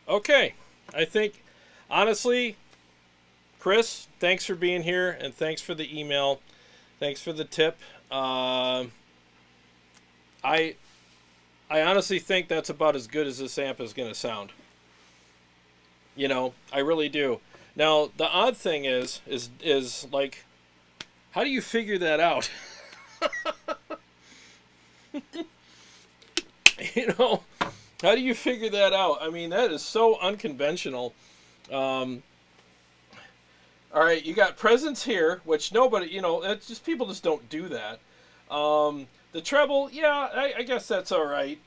C: Okay, I think, honestly, Chris, thanks for being here, and thanks for the email. Thanks for the tip. I honestly think that's about as good as this amp is going to sound. You know, I really do. Now, the odd thing is like, how do you figure that out? You know, how do you figure that out? I mean, that is so unconventional. All right, you got presence here, which nobody, you know, that's just, people just don't do that. The treble, yeah, I guess that's all right.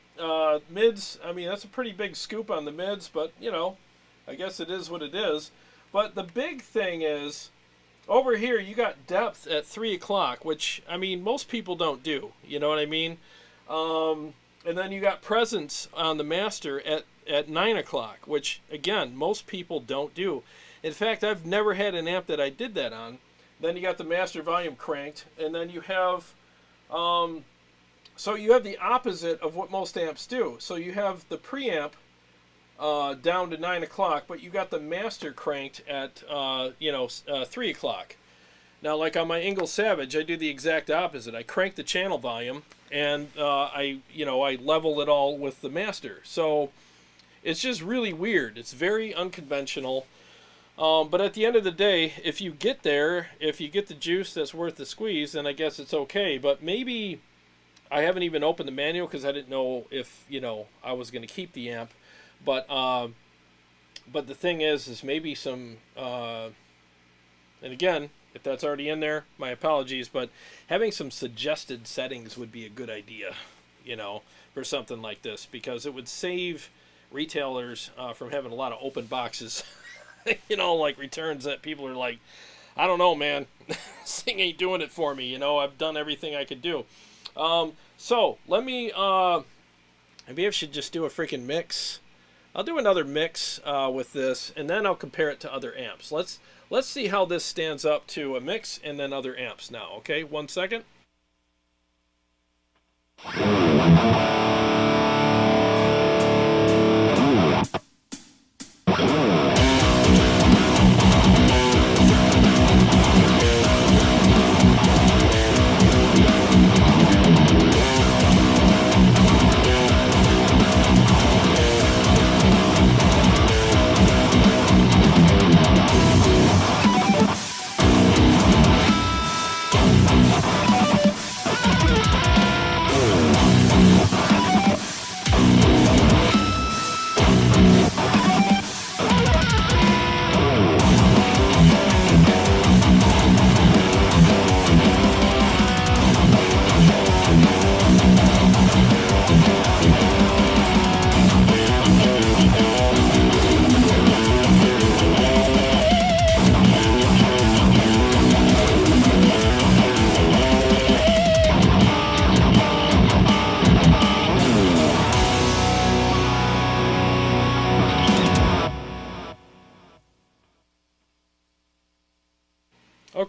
C: Mids, I mean, that's a pretty big scoop on the mids, but, you know, I guess it is what it is. But the big thing is, over here, you got depth at 3 o'clock, which, I mean, most people don't do. You know what I mean? And then you got presence on the master at 9 o'clock, which, again, most people don't do. In fact, I've never had an amp that I did that on. Then you got the master volume cranked, and then you have, so you have the opposite of what most amps do. So you have the preamp down to 9 o'clock, but you got the master cranked at, 3 o'clock. Now, like on my Engl Savage, I do the exact opposite. I crank the channel volume, and I level it all with the master. So it's just really weird. It's very unconventional. But at the end of the day, if you get there, if you get the juice that's worth the squeeze, then I guess it's okay. But maybe I haven't even opened the manual because I didn't know if, you know, I was going to keep the amp. But the thing is maybe some, and again, if that's already in there, my apologies, but having some suggested settings would be a good idea, you know, for something like this, because it would save retailers from having a lot of open boxes. You know, like returns that people are like, I don't know, man, this thing ain't doing it for me. You know, I've done everything I could do. So let me, maybe I should just do a freaking mix. I'll do another mix with this, and then I'll compare it to other amps. Let's see how this stands up to a mix and then other amps now. Okay, 1 second.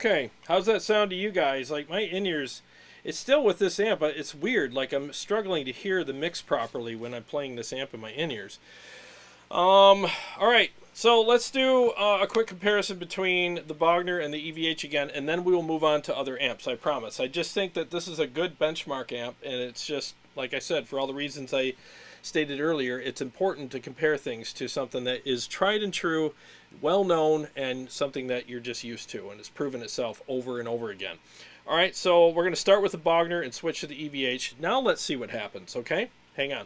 C: Okay, how's that sound to you guys? Like my in-ears, it's still with this amp, but it's weird. Like I'm struggling to hear the mix properly when I'm playing this amp in my in-ears. All right, so let's do a quick comparison between the Bogner and the EVH again, and then we will move on to other amps, I promise. I just think that this is a good benchmark amp, and it's just, like I said, for all the reasons I stated earlier, it's important to compare things to something that is tried and true, well known, and something that you're just used to, and it's proven itself over and over again. All right, so we're going to start with the Bogner and switch to the EVH. Now let's see what happens, okay? Hang on.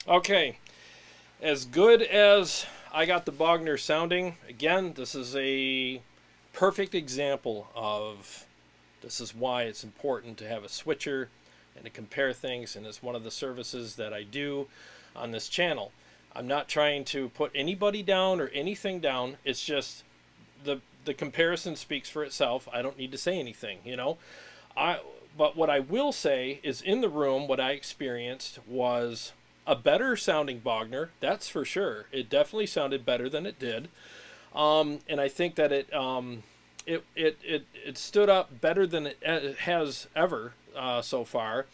C: Okay, as good as I got the Bogner sounding, again, this is a perfect example of this is why it's important to have a switcher and to compare things, and it's one of the services that I do on this channel. I'm not trying to put anybody down or anything down. It's just the comparison speaks for itself. I don't need to say anything, you know. But what I will say is in the room, what I experienced was a better sounding Bogner, that's for sure. It definitely sounded better than it did, and I think that it stood up better than it has ever so far.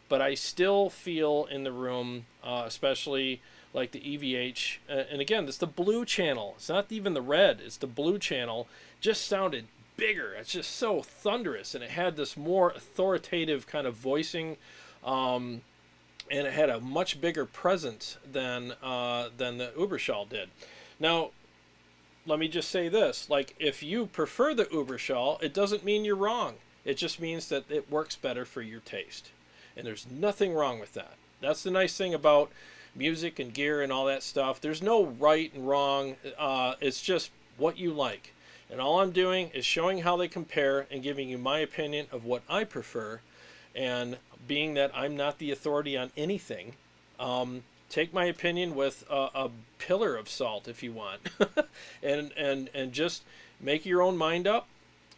C: But I still feel in the room, especially like the EVH, and again, it's the blue channel. It's not even the red. It's the blue channel. Just sounded bigger. It's just so thunderous, and it had this more authoritative kind of voicing. And it had a much bigger presence than the Uberschall did. Now, let me just say this. Like, if you prefer the Uberschall, it doesn't mean you're wrong. It just means that it works better for your taste. And there's nothing wrong with that. That's the nice thing about music and gear and all that stuff. There's no right and wrong. It's just what you like. And all I'm doing is showing how they compare and giving you my opinion of what I prefer. And being that I'm not the authority on anything, take my opinion with a pillar of salt if you want, and just make your own mind up.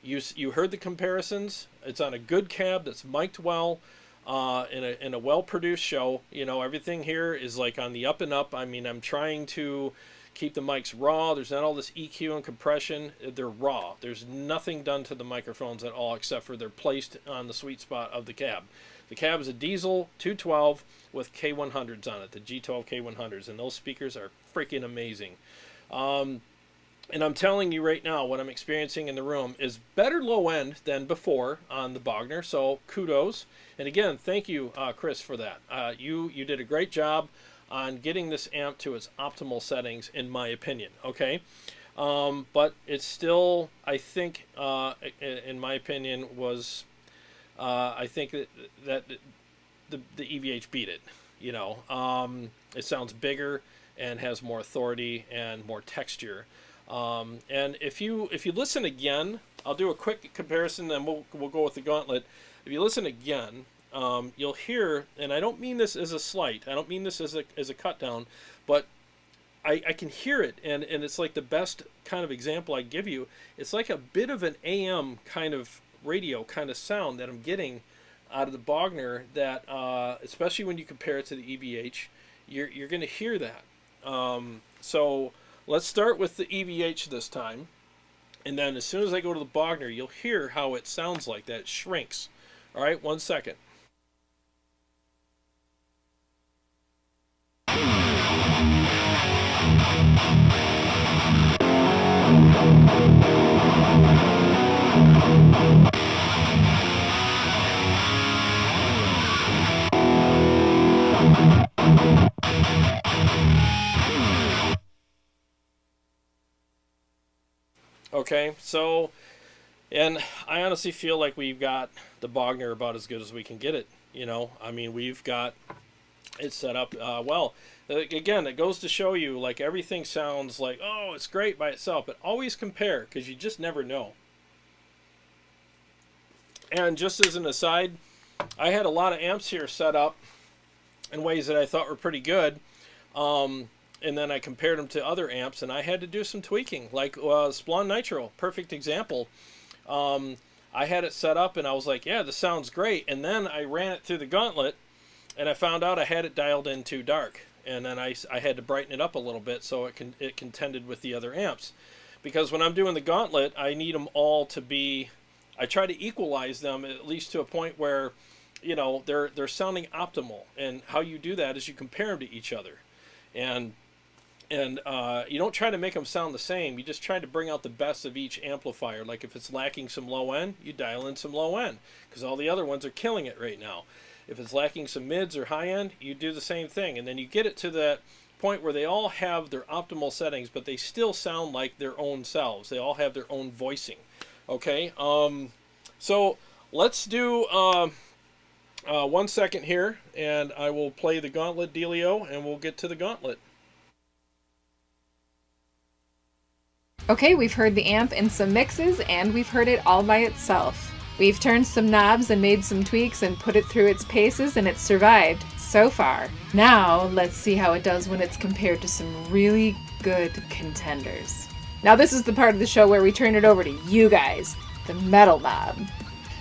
C: You heard the comparisons. It's on a good cab that's mic'd well, in a well-produced show. You know, everything here is like on the up and up. I mean, I'm trying to keep the mics raw. There's not all this EQ and compression. They're raw. There's nothing done to the microphones at all except for they're placed on the sweet spot of the cab. The cab is a Diezel 212 with K100s on it, the G12 K100s, and those speakers are freaking amazing. And I'm telling you right now, what I'm experiencing in the room is better low end than before on the Bogner, so kudos. And again, thank you, Chris, for that. You did a great job on getting this amp to its optimal settings, in my opinion, okay? But it's still, I think, in my opinion, was... I think that the EVH beat it. You know, it sounds bigger and has more authority and more texture. And if you listen again, I'll do a quick comparison, then we'll go with the gauntlet. If you listen again, you'll hear, and I don't mean this as a slight. I don't mean this as a cut down, but I can hear it, and it's like the best kind of example I give you. It's like a bit of an AM kind of radio kind of sound that I'm getting out of the Bogner that, especially when you compare it to the EVH, you're going to hear that. So let's start with the EVH this time, and then as soon as I go to the Bogner, you'll hear how it sounds like that. It shrinks. All right, 1 second. Okay, so, and I honestly feel like we've got the Bogner about as good as we can get it. You know, I mean, we've got it set up well. Again, it goes to show you, like, everything sounds like, oh, it's great by itself, but always compare, because you just never know. And just as an aside, I had a lot of amps here set up in ways that I thought were pretty good. And then I compared them to other amps, and I had to do some tweaking, like Splawn Nitro, perfect example. I had it set up, and I was like, yeah, this sounds great. And then I ran it through the gauntlet, and I found out I had it dialed in too dark. And then I had to brighten it up a little bit so it contended with the other amps. Because when I'm doing the gauntlet, I need them all to be, I try to equalize them at least to a point where, you know, they're sounding optimal. And how you do that is you compare them to each other. And you don't try to make them sound the same. You just try to bring out the best of each amplifier. Like if it's lacking some low end, you dial in some low end, because all the other ones are killing it right now. If it's lacking some mids or high end, you do the same thing. And then you get it to that point where they all have their optimal settings, but they still sound like their own selves. They all have their own voicing. Okay, so let's do 1 second here, and I will play the gauntlet dealio, and we'll get to the gauntlet.
A: Okay, we've heard the amp in some mixes, and we've heard it all by itself. We've turned some knobs and made some tweaks and put it through its paces, and it's survived so far. Now, let's see how it does when it's compared to some really good contenders. Now, this is the part of the show where we turn it over to you guys, the metal mob.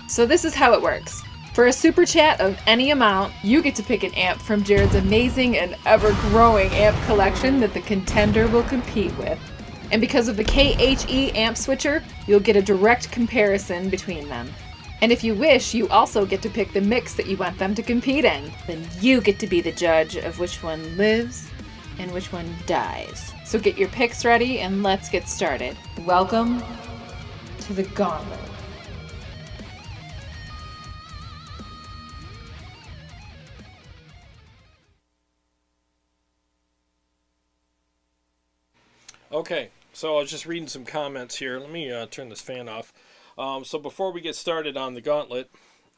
A: So this is how it works. For a super chat of any amount, you get to pick an amp from Jared's amazing and ever-growing amp collection that the contender will compete with. And because of the KHE amp switcher, you'll get a direct comparison between them. And if you wish, you also get to pick the mix that you want them to compete in. Then you get to be the judge of which one lives and which one dies. So get your picks ready and let's get started. Welcome to the gauntlet.
C: Okay, so I was just reading some comments here. Let me turn this fan off. So before we get started on the gauntlet,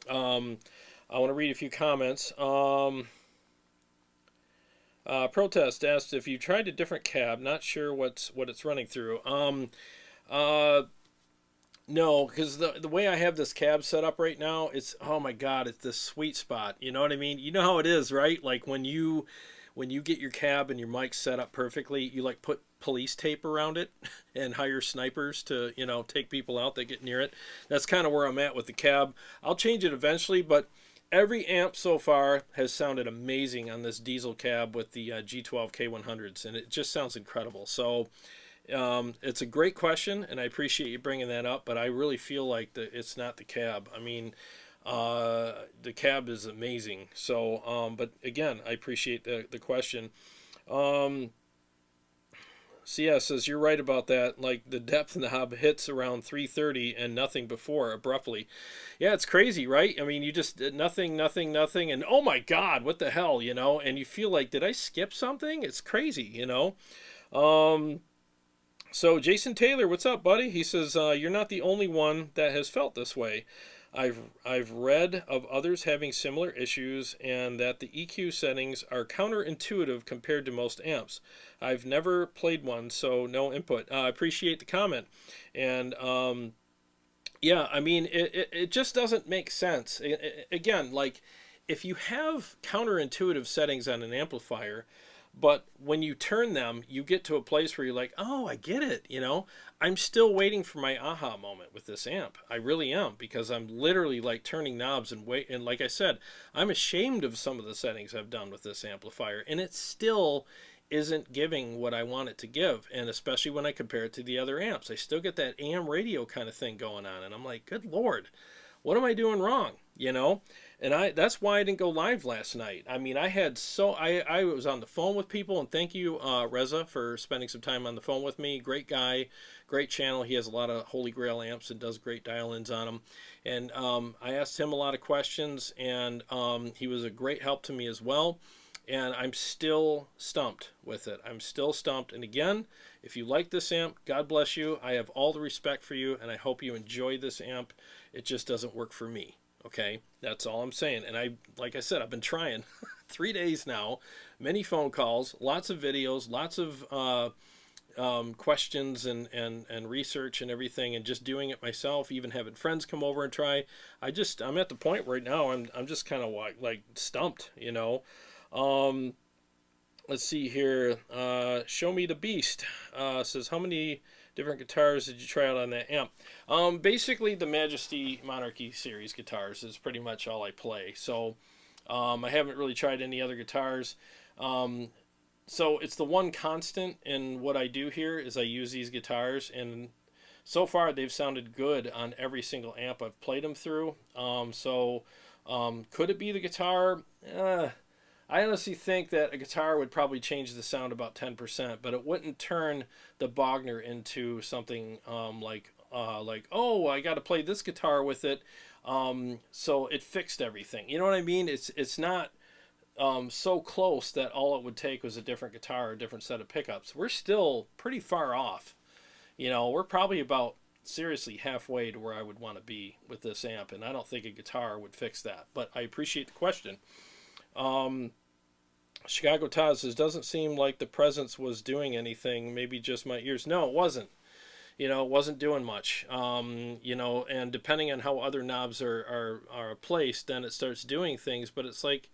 C: I want to read a few comments. Protest asked if you tried a different cab. Not sure what it's running through. No, because the way I have this cab set up right now, it's, oh my God, it's the sweet spot. You know what I mean? You know how it is, right? Like when you get your cab and your mic set up perfectly, you like put police tape around it and hire snipers to, you know, take people out that get near it. That's kind of where I'm at with the cab. I'll change it eventually, but every amp so far has sounded amazing on this Diezel cab with the G12 K100s, and it just sounds incredible. So it's a great question, and I appreciate you bringing that up, but I really feel like it's not the cab. I mean, the cab is amazing. So, but again, I appreciate the question. CS says, you're right about that. Like the depth knob hits around 330 and nothing before abruptly. Yeah, it's crazy, right? I mean, you just nothing, and oh my God, what the hell, you know? And you feel like, did I skip something? It's crazy, you know? So Jason Taylor, what's up, buddy? He says, you're not the only one that has felt this way. I've read of others having similar issues, and that the EQ settings are counterintuitive compared to most amps. I've never played one, so no input. I appreciate the comment. And yeah, I mean, it just doesn't make sense. Again, like if you have counterintuitive settings on an amplifier, but when you turn them, you get to a place where you're like, oh, I get it, you know? I'm still waiting for my aha moment with this amp. I really am, because I'm literally like turning knobs and wait. And like I said, I'm ashamed of some of the settings I've done with this amplifier, and it still isn't giving what I want it to give. And especially when I compare it to the other amps, I still get that AM radio kind of thing going on. And I'm like, good Lord, what am I doing wrong? You know? And that's why I didn't go live last night. I mean, I was on the phone with people, and thank you, Reza, for spending some time on the phone with me. Great guy, great channel. He has a lot of Holy Grail amps and does great dial-ins on them. And I asked him a lot of questions, and he was a great help to me as well. and I'm still stumped with it. I'm still stumped. And again, if you like this amp, God bless you. I have all the respect for you, and I hope you enjoy this amp. It just doesn't work for me. Okay, that's all I'm saying. And like I said, I've been trying 3 days now, many phone calls, lots of videos, lots of questions and research and everything, and just doing it myself, even having friends come over and try. I'm at the point right now, I'm just kind of like stumped, you know. Let's see here. Show Me the Beast says, how many different guitars did you try out on that amp? Basically the Majesty Monarchy series guitars is pretty much all I play. So I haven't really tried any other guitars. So it's the one constant in what I do here is I use these guitars, and so far they've sounded good on every single amp I've played them through. Could it be the guitar? I honestly think that a guitar would probably change the sound about 10%, but it wouldn't turn the Bogner into something like, oh, I got to play this guitar with it, so it fixed everything. You know what I mean? It's not so close that all it would take was a different guitar or a different set of pickups. We're still pretty far off. You know, we're probably about seriously halfway to where I would want to be with this amp, and I don't think a guitar would fix that. But I appreciate the question. Chicago Todd says, doesn't seem like the presence was doing anything, maybe just my ears. No, it wasn't. You know, it wasn't doing much. You know, and depending on how other knobs are placed, then it starts doing things. But it's like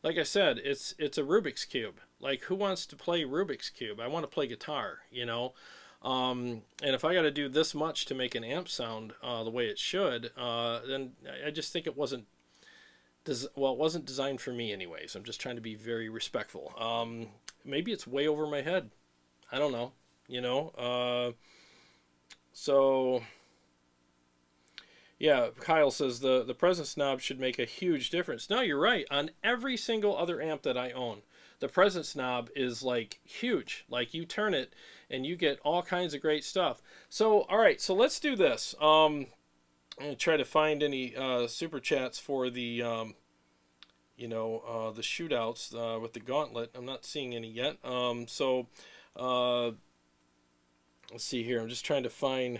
C: I said, it's a Rubik's Cube. Like, who wants to play Rubik's Cube? I want to play guitar, you know. And if I got to do this much to make an amp sound the way it should, then I just think it wasn't designed for me anyways. I'm just trying to be very respectful. Maybe it's way over my head. I don't know, you know. So yeah, Kyle says the presence knob should make a huge difference. No, you're right. On every single other amp that I own, the presence knob is like huge. Like, you turn it and you get all kinds of great stuff. So, all right, so let's do this. I'm going to try to find any super chats for the, the shootouts with the gauntlet. I'm not seeing any yet. Let's see here. I'm just trying to find...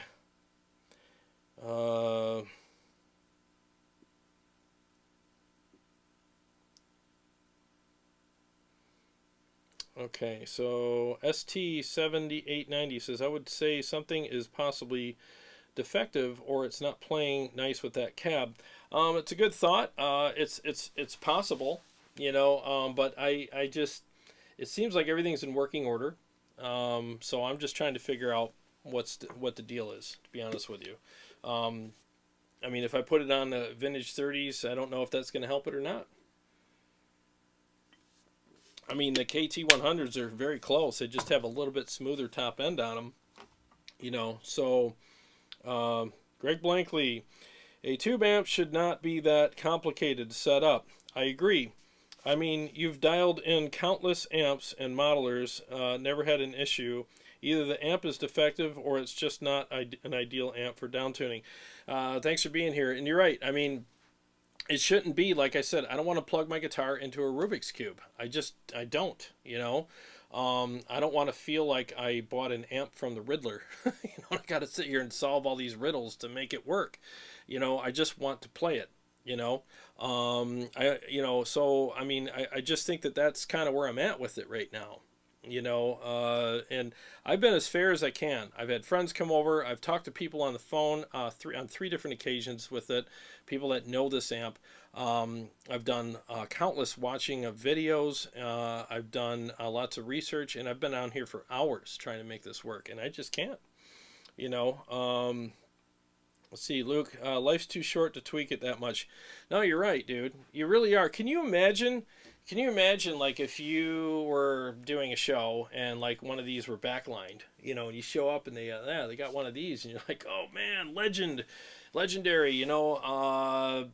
C: okay, so ST7890 says, I would say something is possibly defective or it's not playing nice with that cab. It's a good thought. It's possible, you know, but I just, it seems like everything's in working order. So I'm just trying to figure out what the deal is, to be honest with you. I mean, if I put it on the vintage 30s, I don't know if that's going to help it or not. I mean, the KT100s are very close. They just have a little bit smoother top end on them, you know. So, Greg Blankley, a tube amp should not be that complicated to set up. I agree. I mean, you've dialed in countless amps and modelers, never had an issue. Either the amp is defective or it's just not an ideal amp for downtuning. Thanks for being here. And you're right. I mean, it shouldn't be, like I said, I don't want to plug my guitar into a Rubik's Cube. I don't, you know. I don't want to feel like I bought an amp from the Riddler. You know, I got to sit here and solve all these riddles to make it work. You know, I just want to play it, you know. So, I mean, I just think that that's kind of where I'm at with it right now. You know, and I've been as fair as I can. I've had friends come over. I've talked to people on the phone on three different occasions with it, people that know this amp. I've done countless watching of videos. I've done lots of research, and I've been on here for hours trying to make this work, and I just can't. You know, let's see, Luke, life's too short to tweak it that much. No, you're right, dude. You really are. Can you imagine, like, if you were doing a show and, like, one of these were backlined, you know, and you show up and they got one of these, and you're like, oh, man, legendary, you know,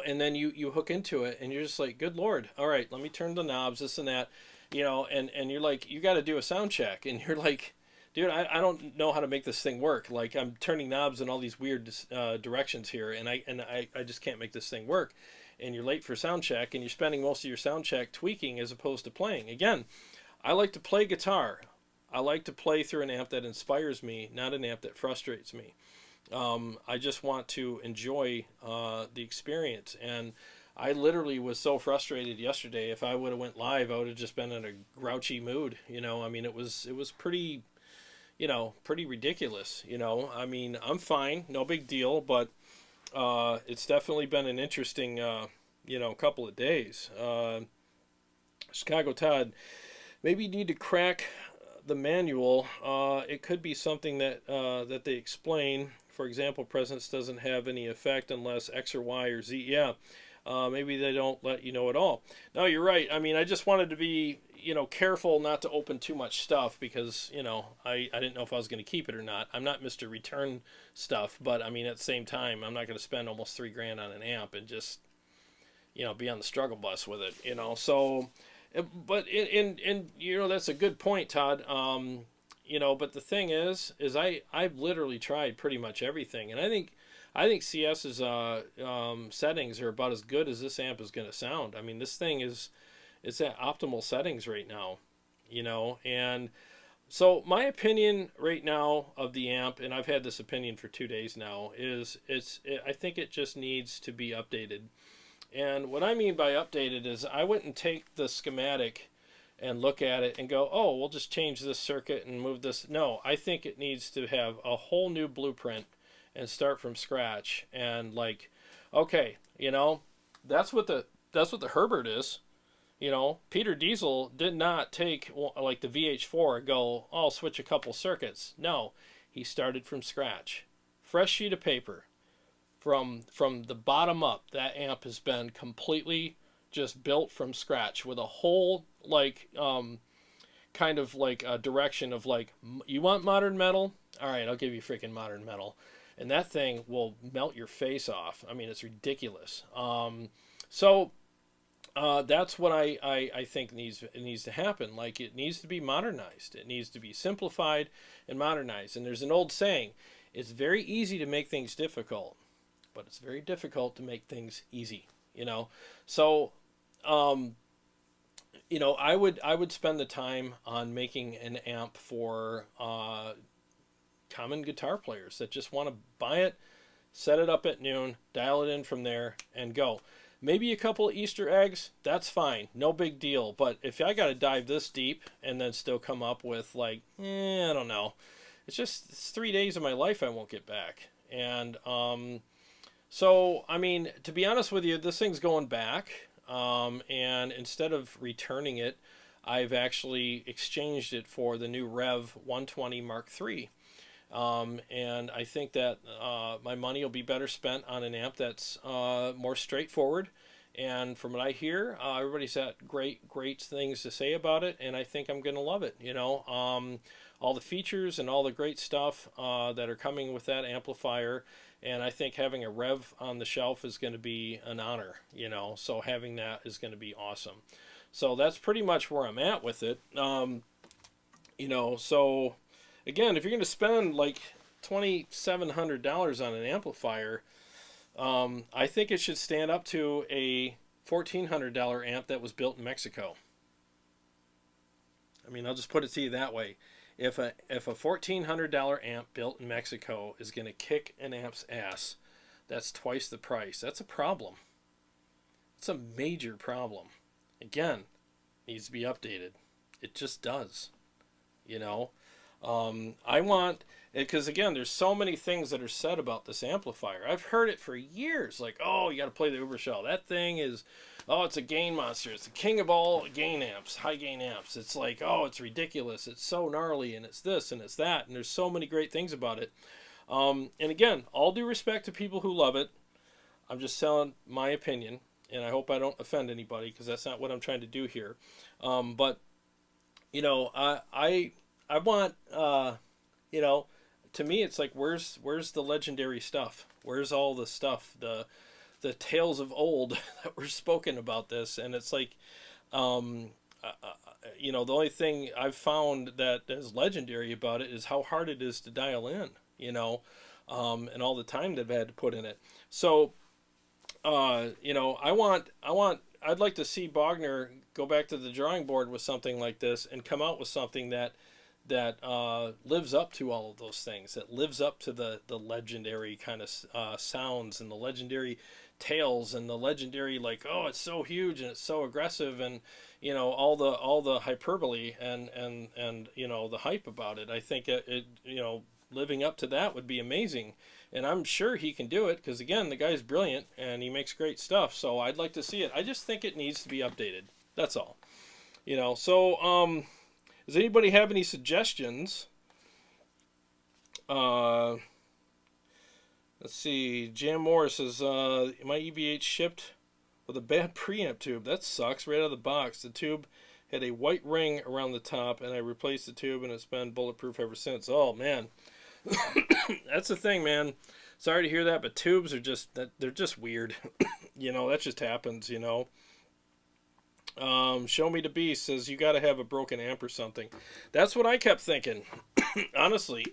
C: and then you hook into it, and you're just like, good Lord, all right, let me turn the knobs, this and that, you know, and you're like, you got to do a sound check, and you're like, dude, I don't know how to make this thing work. Like, I'm turning knobs in all these weird directions here, and I just can't make this thing work. and you're late for sound check and you're spending most of your sound check tweaking as opposed to playing. Again, I like to play guitar. I like to play through an amp that inspires me, not an amp that frustrates me. I just want to enjoy the experience. And I literally was so frustrated yesterday. If I would have went live, I would have just been in a grouchy mood. You know, I mean, it was pretty, you know, pretty ridiculous. You know, I mean, I'm fine, no big deal, but it's definitely been an interesting, you know, couple of days. Chicago Todd, maybe you need to crack the manual. It could be something that that they explain. For example, presence doesn't have any effect unless X or Y or Z. Yeah. Maybe they don't let you know at all. No, you're right. I mean, I just wanted to be, you know, careful not to open too much stuff because, you know, I didn't know if I was going to keep it or not. I'm not Mr. Return stuff, but I mean, at the same time, I'm not going to spend almost $3 grand on an amp and just, you know, be on the struggle bus with it, you know. So, but in you know, that's a good point, Todd. You know, but the thing is I've literally tried pretty much everything, and I think CS's settings are about as good as this amp is going to sound. I mean, this thing it's at optimal settings right now, you know. And so my opinion right now of the amp, and I've had this opinion for 2 days now, is I think it just needs to be updated. And what I mean by updated is I wouldn't take the schematic and look at it and go, oh, we'll just change this circuit and move this. No, I think it needs to have a whole new blueprint and start from scratch. And like, okay, you know, that's what the Herbert is. You know, Peter Diezel did not take like the VH4 and go, oh, I'll switch a couple circuits. No, he started from scratch, fresh sheet of paper, from the bottom up. That amp has been completely just built from scratch with a whole like kind of like a direction of like, you want modern metal? All right, I'll give you freaking modern metal. And that thing will melt your face off. I mean, it's ridiculous. So that's what I think needs to happen. Like, it needs to be modernized. It needs to be simplified and modernized. And there's an old saying, it's very easy to make things difficult, but it's very difficult to make things easy, you know? So, you know, I would spend the time on making an amp for common guitar players that just want to buy it, set it up at noon, dial it in from there, and go. Maybe a couple of Easter eggs, that's fine, no big deal. But if I got to dive this deep and then still come up with like, I don't know, it's 3 days of my life I won't get back. And so, I mean, to be honest with you, this thing's going back, and instead of returning it, I've actually exchanged it for the new Rev 120 Mark III. And I think that my money will be better spent on an amp that's more straightforward. And from what I hear, everybody's had great things to say about it, and I think I'm going to love it. You know, all the features and all the great stuff that are coming with that amplifier. And I think having a Rev on the shelf is going to be an honor, you know, so having that is going to be awesome. So that's pretty much where I'm at with it. You know, so again, if you're going to spend like $2,700 on an amplifier, I think it should stand up to a $1,400 amp that was built in Mexico. I mean, I'll just put it to you that way. If a $1,400 amp built in Mexico is going to kick an amp's ass, that's twice the price. That's a problem. It's a major problem. Again, needs to be updated. It just does. You know, I want, because again, there's so many things that are said about this amplifier. I've heard it for years, like, oh, you got to play the Uberschall. That thing is, oh, it's a gain monster. It's the king of all gain amps, high gain amps. It's like, oh, it's ridiculous. It's so gnarly, and it's this and it's that, and there's so many great things about it. And again, all due respect to people who love it, I'm just telling my opinion, and I hope I don't offend anybody, because that's not what I'm trying to do here. But you know, I want, you know, to me, it's like, where's the legendary stuff? Where's all the stuff, the tales of old that were spoken about this? And it's like, you know, the only thing I've found that is legendary about it is how hard it is to dial in, you know, and all the time they've had to put in it. So, you know, I'd like to see Bogner go back to the drawing board with something like this and come out with something that lives up to all of those things, that lives up to the legendary kind of sounds and the legendary tails and the legendary, like, oh, it's so huge and it's so aggressive, and you know, all the hyperbole and you know, the hype about it. I think it you know, living up to that would be amazing, and I'm sure he can do it, because again, the guy's brilliant and he makes great stuff. So I'd like to see it. I just think it needs to be updated. That's all. You know, so does anybody have any suggestions? Let's see. Jam Moore says, my EVH shipped with a bad preamp tube. That sucks. Right out of the box. The tube had a white ring around the top, and I replaced the tube, and it's been bulletproof ever since. Oh, man. That's the thing, man. Sorry to hear that, but tubes are just, they're just weird. You know, that just happens, you know. Show Me the Beast says, you got to have a broken amp or something. That's what I kept thinking. Honestly,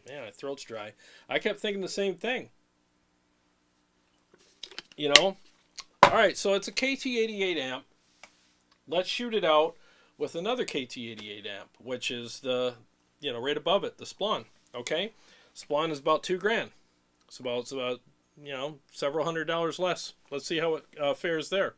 C: man, my throat's dry. I kept thinking the same thing. You know? All right, so it's a KT88 amp. Let's shoot it out with another KT88 amp, which is the, you know, right above it, the Splawn. Okay? Splawn is about $2,000. It's about, you know, several $100s less. Let's see how it fares there.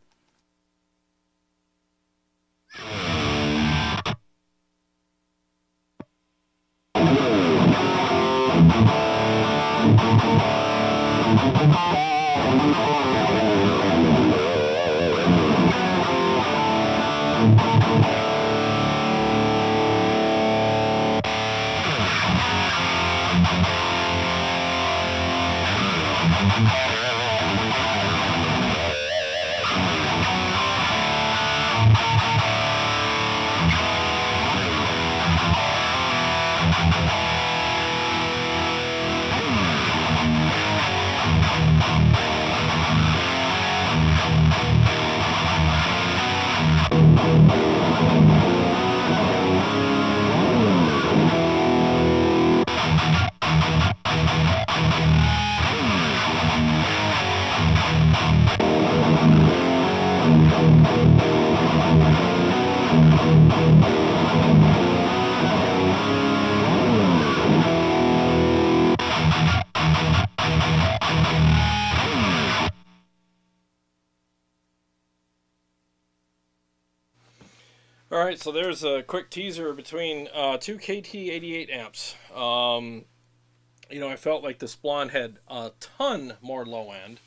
C: All right, so there's a quick teaser between two KT88 amps. You know, I felt like the Splawn had a ton more low end,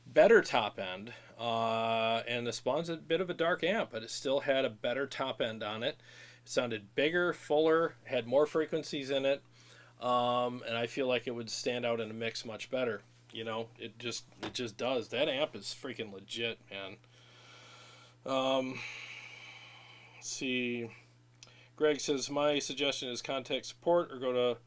C: better top end, and the Splawn's a bit of a dark amp, but it still had a better top end on it. It sounded bigger, fuller, had more frequencies in it, and I feel like it would stand out in a mix much better. You know, it just does. That amp is freaking legit, man. Let's see. Greg says, my suggestion is contact support or go to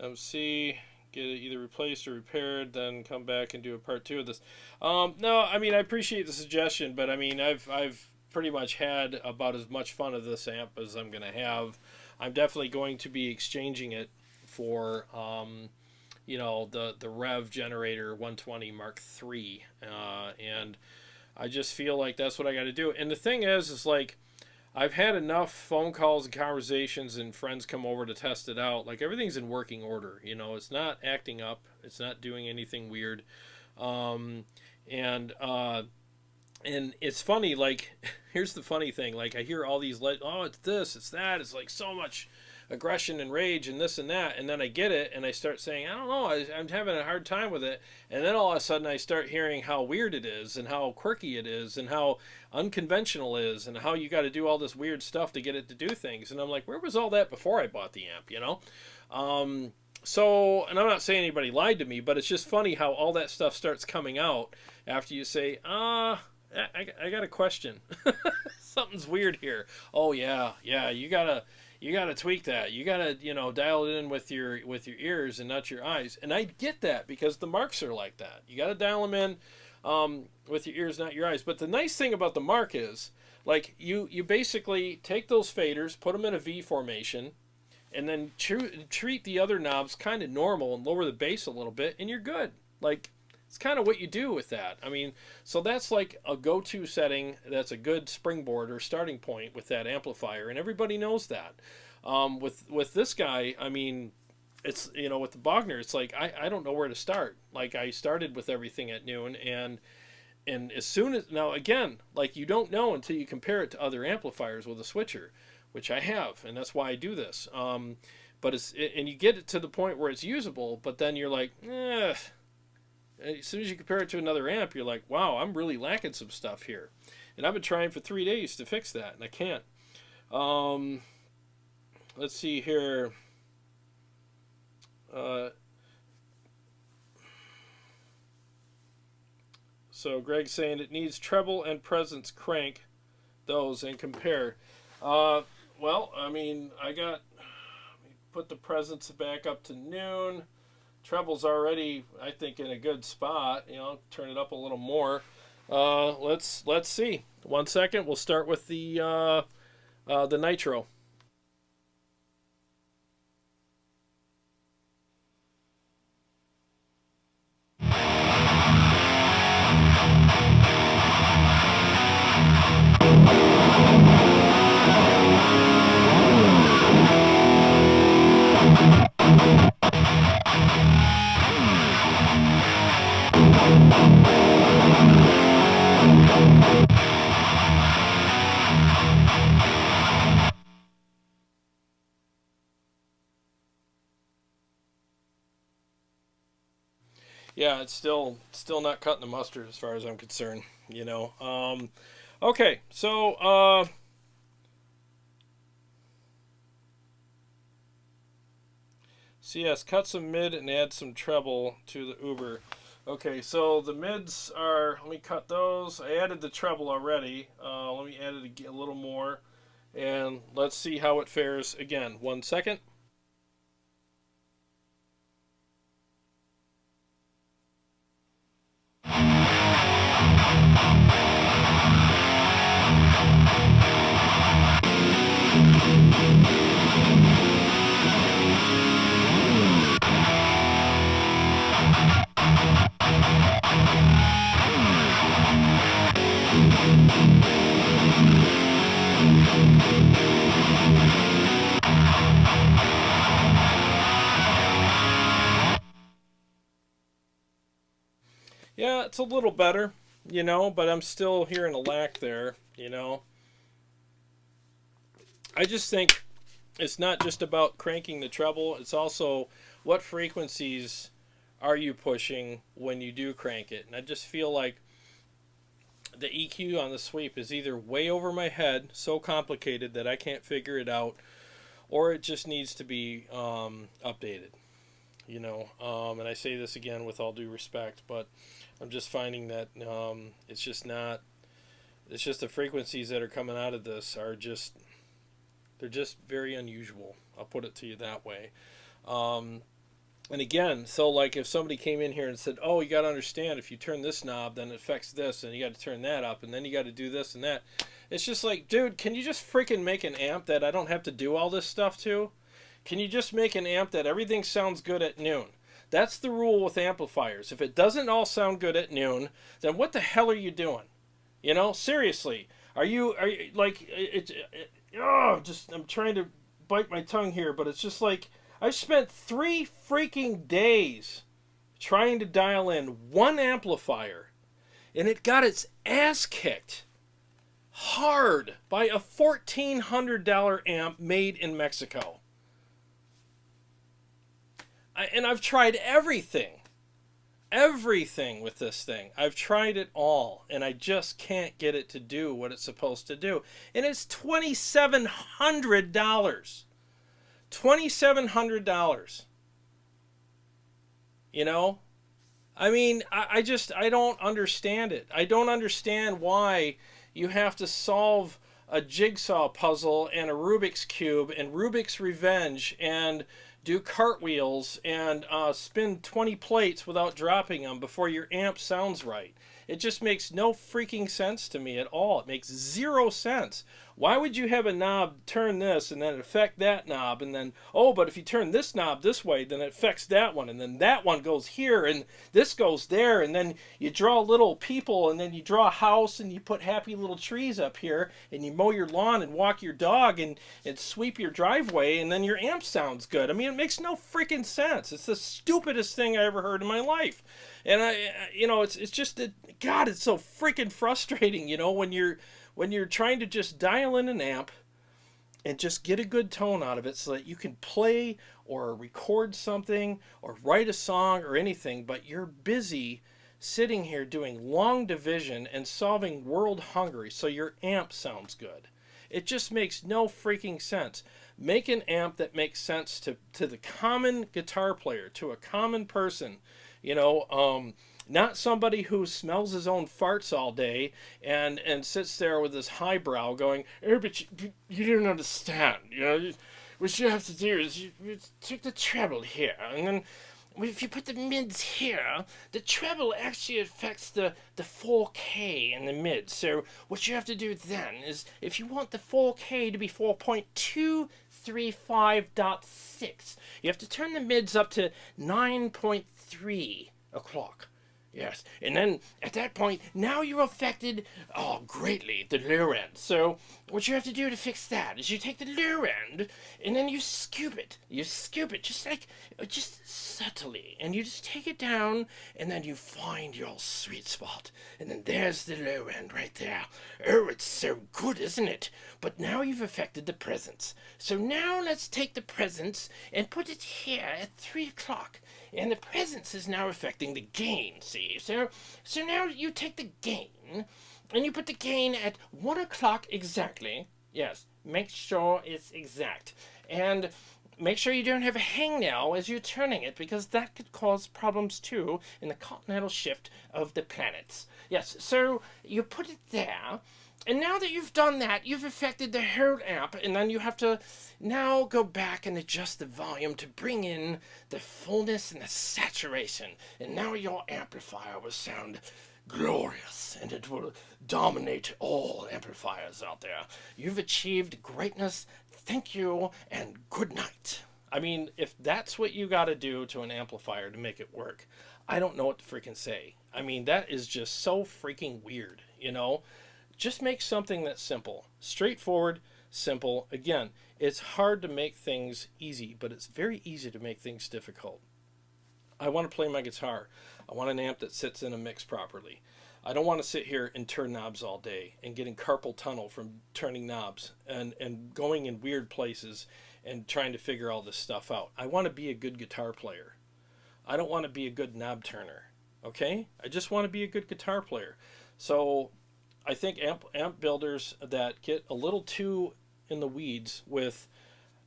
C: MC, get it either replaced or repaired, then come back and do a part 2 of this. No, I mean, I appreciate the suggestion, but I mean, I've pretty much had about as much fun of this amp as I'm going to have. I'm definitely going to be exchanging it for, you know, the Rev Generator 120 Mark III, and I just feel like that's what I got to do. And the thing is like, I've had enough phone calls and conversations and friends come over to test it out. Like, everything's in working order. You know, it's not acting up. It's not doing anything weird. And it's funny, like, here's the funny thing. Like, I hear all these, oh, it's this, it's that. It's like so much aggression and rage and this and that. And then I get it and I start saying, I don't know, I'm having a hard time with it. And then all of a sudden I start hearing how weird it is and how quirky it is and how unconventional it is and how you got to do all this weird stuff to get it to do things. And I'm like, where was all that before I bought the amp, you know? So, and I'm not saying anybody lied to me, but it's just funny how all that stuff starts coming out after you say, I got a question. Something's weird here. Oh yeah, you gotta tweak that. You gotta, you know, dial it in with your ears and not your eyes. And I get that because the Marks are like that. You gotta dial them in with your ears, not your eyes. But the nice thing about the Mark is, like, you basically take those faders, put them in a V formation, and then treat the other knobs kind of normal and lower the bass a little bit, and you're good. Like, it's kind of what you do with that. I mean, so that's like a go-to setting. That's a good springboard or starting point with that amplifier, and everybody knows that. With this guy, I mean, it's, you know, with the Bogner, it's like I don't know where to start. Like, I started with everything at noon, and as soon as, now again, like, you don't know until you compare it to other amplifiers with a switcher, which I have, and that's why I do this. But and you get it to the point where it's usable, but then you're like, eh. As soon as you compare it to another amp, you're like, wow, I'm really lacking some stuff here. And I've been trying for 3 days to fix that, and I can't. Let's see here. So Greg's saying it needs treble and presence crank those and compare. Well, I mean, let me put the presence back up to noon. Treble's already, I think, in a good spot. You know, turn it up a little more. Let's see. 1 second. We'll start with the Nitro. Yeah, it's still not cutting the mustard as far as I'm concerned, you know. Okay, so CS, cut some mid and add some treble to the Uber. Okay, so the mids are, let me cut those. I added the treble already. Let me add it a little more, and let's see how it fares again. 1 second. Yeah, it's a little better, you know, but I'm still hearing a lack there, you know. I just think it's not just about cranking the treble, it's also what frequencies are you pushing when you do crank it. And I just feel like the EQ on the sweep is either way over my head, so complicated that I can't figure it out, or it just needs to be updated, you know. And I say this again with all due respect, but I'm just finding that it's just the frequencies that are coming out of this are just, they're just very unusual. I'll put it to you that way. And again, so like if somebody came in here and said, oh, you got to understand, if you turn this knob, then it affects this, and you got to turn that up, and then you got to do this and that. It's just like, dude, can you just freaking make an amp that I don't have to do all this stuff to? Can you just make an amp that everything sounds good at noon? That's the rule with amplifiers. If it doesn't all sound good at noon, then what the hell are you doing? You know, seriously. Are you like, I'm trying to bite my tongue here, but it's just like, I've spent 3 freaking days trying to dial in one amplifier, and it got its ass kicked hard by a $1,400 amp made in Mexico. And I've tried everything with this thing. I've tried it all, and I just can't get it to do what it's supposed to do. And it's $2,700. $2,700. You know? I mean, I don't understand it. I don't understand why you have to solve a jigsaw puzzle and a Rubik's Cube and Rubik's Revenge and do cartwheels and spin 20 plates without dropping them before your amp sounds right. It just makes no freaking sense to me at all. It makes zero sense. Why would you have a knob turn this and then affect that knob, and then, oh, but if you turn this knob this way, then it affects that one, and then that one goes here, and this goes there, and then you draw little people, and then you draw a house, and you put happy little trees up here, and you mow your lawn and walk your dog and sweep your driveway, and then your amp sounds good. I mean, it makes no freaking sense. It's the stupidest thing I ever heard in my life. And it's just that, God, it's so freaking frustrating, when you're trying to just dial in an amp and just get a good tone out of it so that you can play or record something or write a song or anything, but you're busy sitting here doing long division and solving world hunger so your amp sounds good. It just makes no freaking sense. Make an amp that makes sense to the common guitar player, to a common person, not somebody who smells his own farts all day and sits there with his highbrow going, oh, but you don't understand. What you have to do is you take the treble here, and then if you put the mids here, the treble actually affects the 4K in the mids. So what you have to do then is, if you want the 4K to be 4.235.6, you have to turn the mids up to 9.3 o'clock. Yes, and then at that point, now you've affected, greatly, the low end. So what you have to do to fix that is you take the low end, and then you scoop it. You scoop it just subtly, and you just take it down, and then you find your sweet spot. And then there's the low end right there. Oh, it's so good, isn't it? But now you've affected the presence. So now let's take the presence and put it here at 3 o'clock. And the presence is now affecting the gain, see? So now you take the gain, and you put the gain at 1 o'clock exactly. Yes, make sure it's exact. And make sure you don't have a hangnail as you're turning it, because that could cause problems too in the continental shift of the planets. Yes, so you put it there. And now that you've done that, you've affected the whole amp, and then you have to now go back and adjust the volume to bring in the fullness and the saturation. And now your amplifier will sound glorious, and it will dominate all amplifiers out there. You've achieved greatness. Thank you, and good night. I mean, if that's what you got to do to an amplifier to make it work, I don't know what to freaking say. I mean, that is just so freaking weird, Just make something that's simple, straightforward, simple. Again, it's hard to make things easy, but it's very easy to make things difficult. I want to play my guitar. I want an amp that sits in a mix properly. I don't want to sit here and turn knobs all day and getting carpal tunnel from turning knobs and going in weird places and trying to figure all this stuff out. I want to be a good guitar player. I don't want to be a good knob turner. Okay? I just want to be a good guitar player. So I think amp builders that get a little too in the weeds with,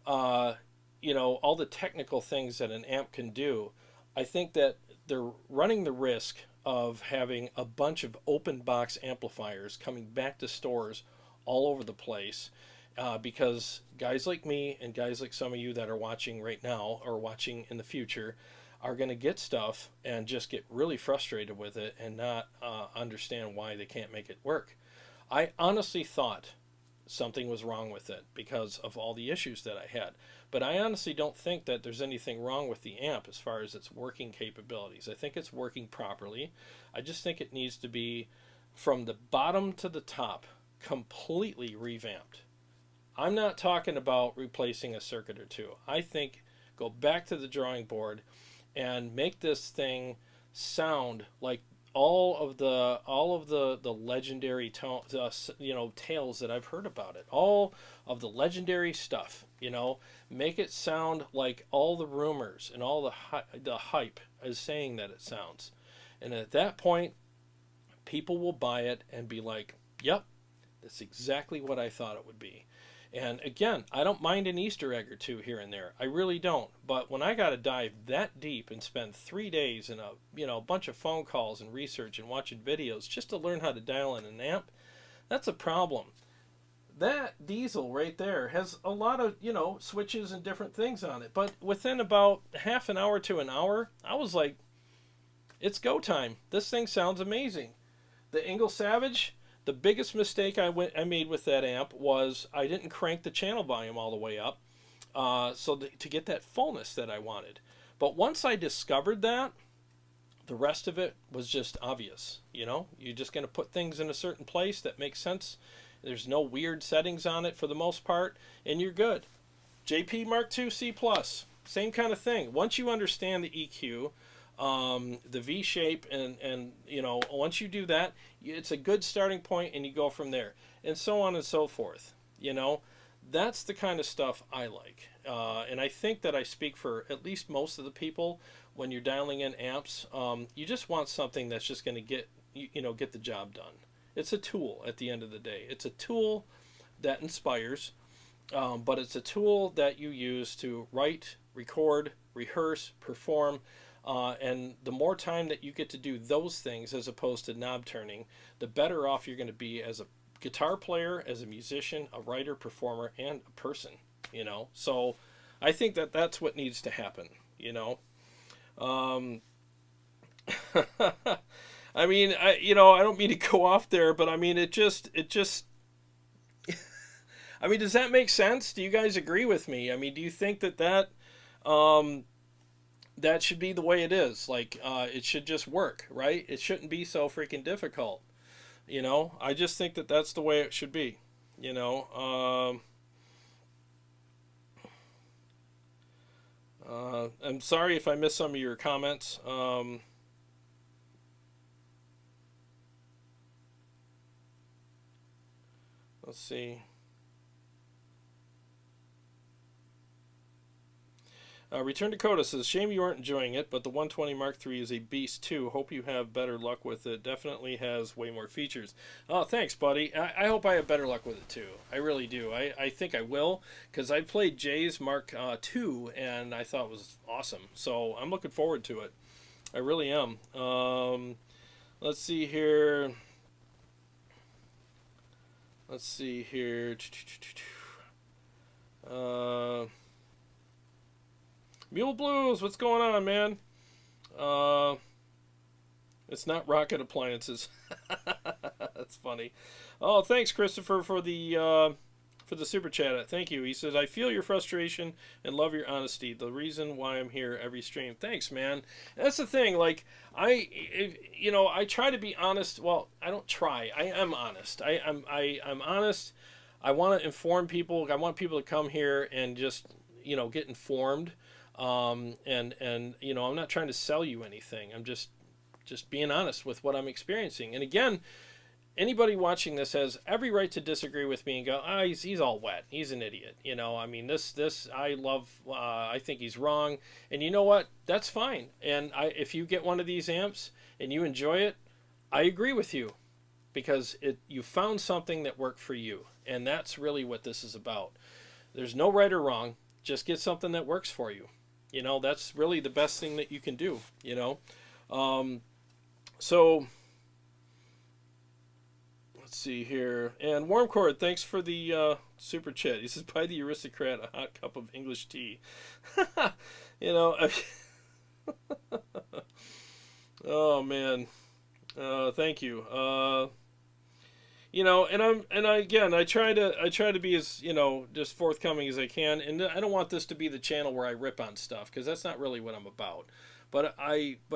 C: all the technical things that an amp can do, I think that they're running the risk of having a bunch of open box amplifiers coming back to stores all over the place, because guys like me and guys like some of you that are watching right now or watching in the future are going to get stuff and just get really frustrated with it and not understand why they can't make it work. I honestly thought something was wrong with it because of all the issues that I had. But I honestly don't think that there's anything wrong with the amp as far as its working capabilities. I think it's working properly. I just think it needs to be, from the bottom to the top, completely revamped. I'm not talking about replacing a circuit or two. I think go back to the drawing board and make this thing sound like all of the legendary tales that I've heard about it. All of the legendary stuff, make it sound like all the rumors and all the hype is saying that it sounds. And at that point, people will buy it and be like, yep, that's exactly what I thought it would be. And again, I don't mind an Easter egg or two here and there. I really don't. But when I got to dive that deep and spend 3 days in a bunch of phone calls and research and watching videos just to learn how to dial in an amp, that's a problem. that Diezel right there has a lot of, you know, switches and different things on it. But within about half an hour to an hour, I was like, it's go time. This thing sounds amazing. The Engl Savage, the biggest mistake I made with that amp was I didn't crank the channel volume all the way up to get that fullness that I wanted. But once I discovered that, the rest of it was just obvious. You know, you're just going to put things in a certain place that makes sense. There's no weird settings on it for the most part, and you're good. JP2C Plus, same kind of thing. Once you understand the EQ, the V shape, and you know, once you do that, it's a good starting point, and you go from there, and so on and so forth. You know, that's the kind of stuff I like, and I think that I speak for at least most of the people when you're dialing in amps. You just want something that's just going to get the job done. It's a tool at the end of the day. It's a tool that inspires, but it's a tool that you use to write, record, rehearse, perform, and the more time that you get to do those things as opposed to knob turning, the better off you're going to be as a guitar player, as a musician, a writer, performer, and a person, you know. So I think that that's what needs to happen, you know. I mean, I don't mean to go off there, but I mean, it just I mean, does that make sense? Do you guys agree with me? I mean, do you think that that should be the way it is? Like, it should just work, right? It shouldn't be so freaking difficult. You know, I just think that that's the way it should be, you know. I'm sorry if I missed some of your comments. Let's see. Return Dakota says, shame you aren't enjoying it, but the 120 Mark III is a beast too. Hope you have better luck with it. Definitely has way more features. Oh, thanks, buddy. I hope I have better luck with it too. I really do. I think I will, because I played Jay's Mark II, and I thought it was awesome. So I'm looking forward to it. I really am. Let's see here. Mule Blues, what's going on, man? It's not Rocket Appliances. That's funny. Oh, thanks, Christopher, for the super chat. Thank you. He says, I feel your frustration and love your honesty. The reason why I'm here every stream. Thanks, man. That's the thing. Like, I try to be honest. Well, I don't try. I am honest. I'm honest. I want to inform people. I want people to come here and just, get informed. And I'm not trying to sell you anything. I'm just being honest with what I'm experiencing. And again, anybody watching this has every right to disagree with me and go, he's all wet. He's an idiot. I mean, this I think he's wrong. And you know what? That's fine. And if you get one of these amps and you enjoy it, I agree with you, because you found something that worked for you. And that's really what this is about. There's no right or wrong. Just get something that works for you. That's really the best thing that you can do, So let's see here. And Warmcord, thanks for the super chat. He says, buy the aristocrat a hot cup of English tea. Oh man. Thank you. I try to be as, just forthcoming as I can, and I don't want this to be the channel where I rip on stuff, because that's not really what I'm about. But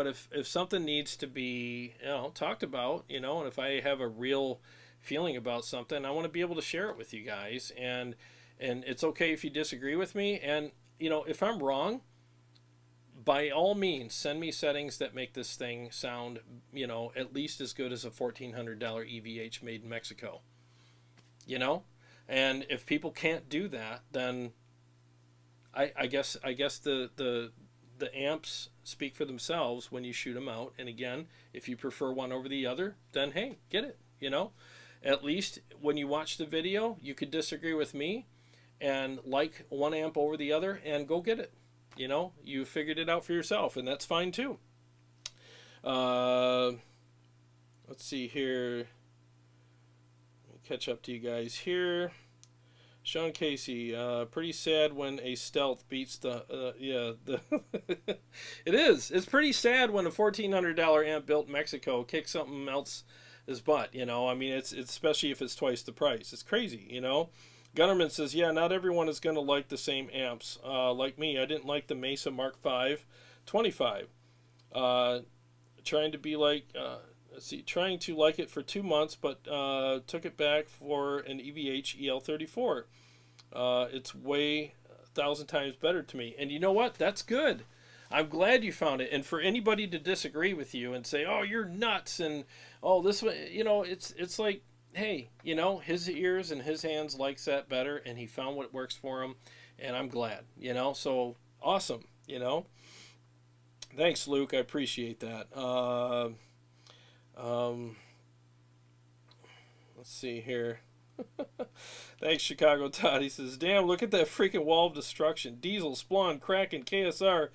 C: if something needs to be, talked about, and if I have a real feeling about something, I want to be able to share it with you guys, and it's okay if you disagree with me, and if I'm wrong, by all means, send me settings that make this thing sound, at least as good as a $1,400 EVH made in Mexico. And if people can't do that, then I guess the amps speak for themselves when you shoot them out. And again, if you prefer one over the other, then hey, get it. At least when you watch the video, you could disagree with me and like one amp over the other, and go get it. You figured it out for yourself, and that's fine too. Let's see here. Let me catch up to you guys here. Sean Casey, pretty sad when a Stealth beats the, it is. It's pretty sad when a $1,400 amp built in Mexico kicks something else's butt, you know. I mean, it's especially if it's twice the price. It's crazy, you know. Gunnerman says, yeah, not everyone is going to like the same amps. Like me, I didn't like the Mesa Mark V 25. Trying to be like, trying to like it for 2 months, but took it back for an EVH EL34. It's way 1,000 times better to me. And you know what? That's good. I'm glad you found it. And for anybody to disagree with you and say, oh, you're nuts, and oh, this one, you know, it's like, hey, you know, his ears and his hands likes that better, and he found what works for him, and I'm glad, you know. So awesome, you know. Thanks, Luke. I appreciate that. Let's see here. Thanks, Chicago Todd. He says, damn, look at that freaking wall of destruction. Diezel, Splawn, Kraken, KSR,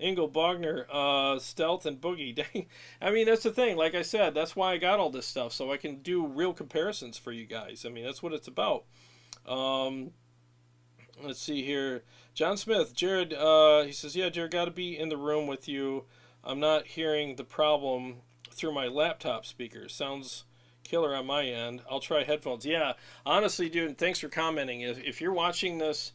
C: Engl, Bogner, Stealth, and Boogie. Dang. I mean, that's the thing. Like I said, that's why I got all this stuff, so I can do real comparisons for you guys. I mean, that's what it's about. Let's see here. John Smith, Jared, he says, yeah, Jared, got to be in the room with you. I'm not hearing the problem through my laptop speakers. Sounds killer on my end. I'll try headphones. Yeah, honestly, dude, thanks for commenting. If you're watching this,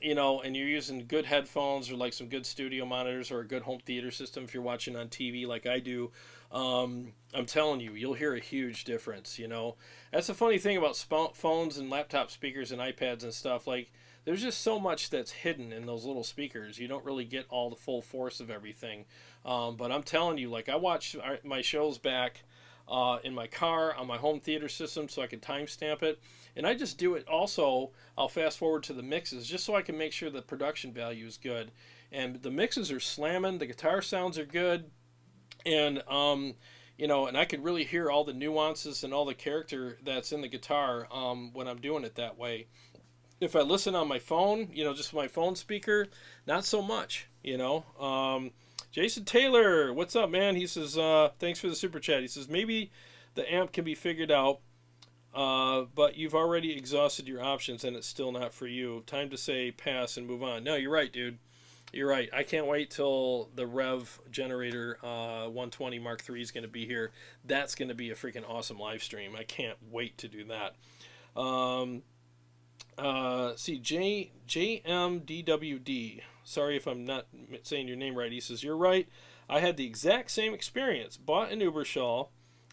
C: you know, and you're using good headphones or like some good studio monitors or a good home theater system, if you're watching on TV like I do, I'm telling you, you'll hear a huge difference, you know. That's the funny thing about phones and laptop speakers and iPads and stuff. Like, there's just so much that's hidden in those little speakers. You don't really get all the full force of everything. But I'm telling you, like, I watch my shows back in my car on my home theater system so I can timestamp it, and I just do it also. I'll fast forward to the mixes just so I can make sure the production value is good, and the mixes are slamming, the guitar sounds are good, and you know, and I could really hear all the nuances and all the character that's in the guitar when I'm doing it that way. If I listen on my phone, you know, just my phone speaker, not so much, you know. Jason Taylor, what's up, man? He says, thanks for the super chat. He says, maybe the amp can be figured out, but you've already exhausted your options and it's still not for you. Time to say pass and move on. No, you're right, dude. You're right. I can't wait till the Rev Generator 120 Mark III is going to be here. That's going to be a freaking awesome live stream. I can't wait to do that. See, JMDWD. Sorry if I'm not saying your name right. He says, you're right. I had the exact same experience. Bought an Uberschall,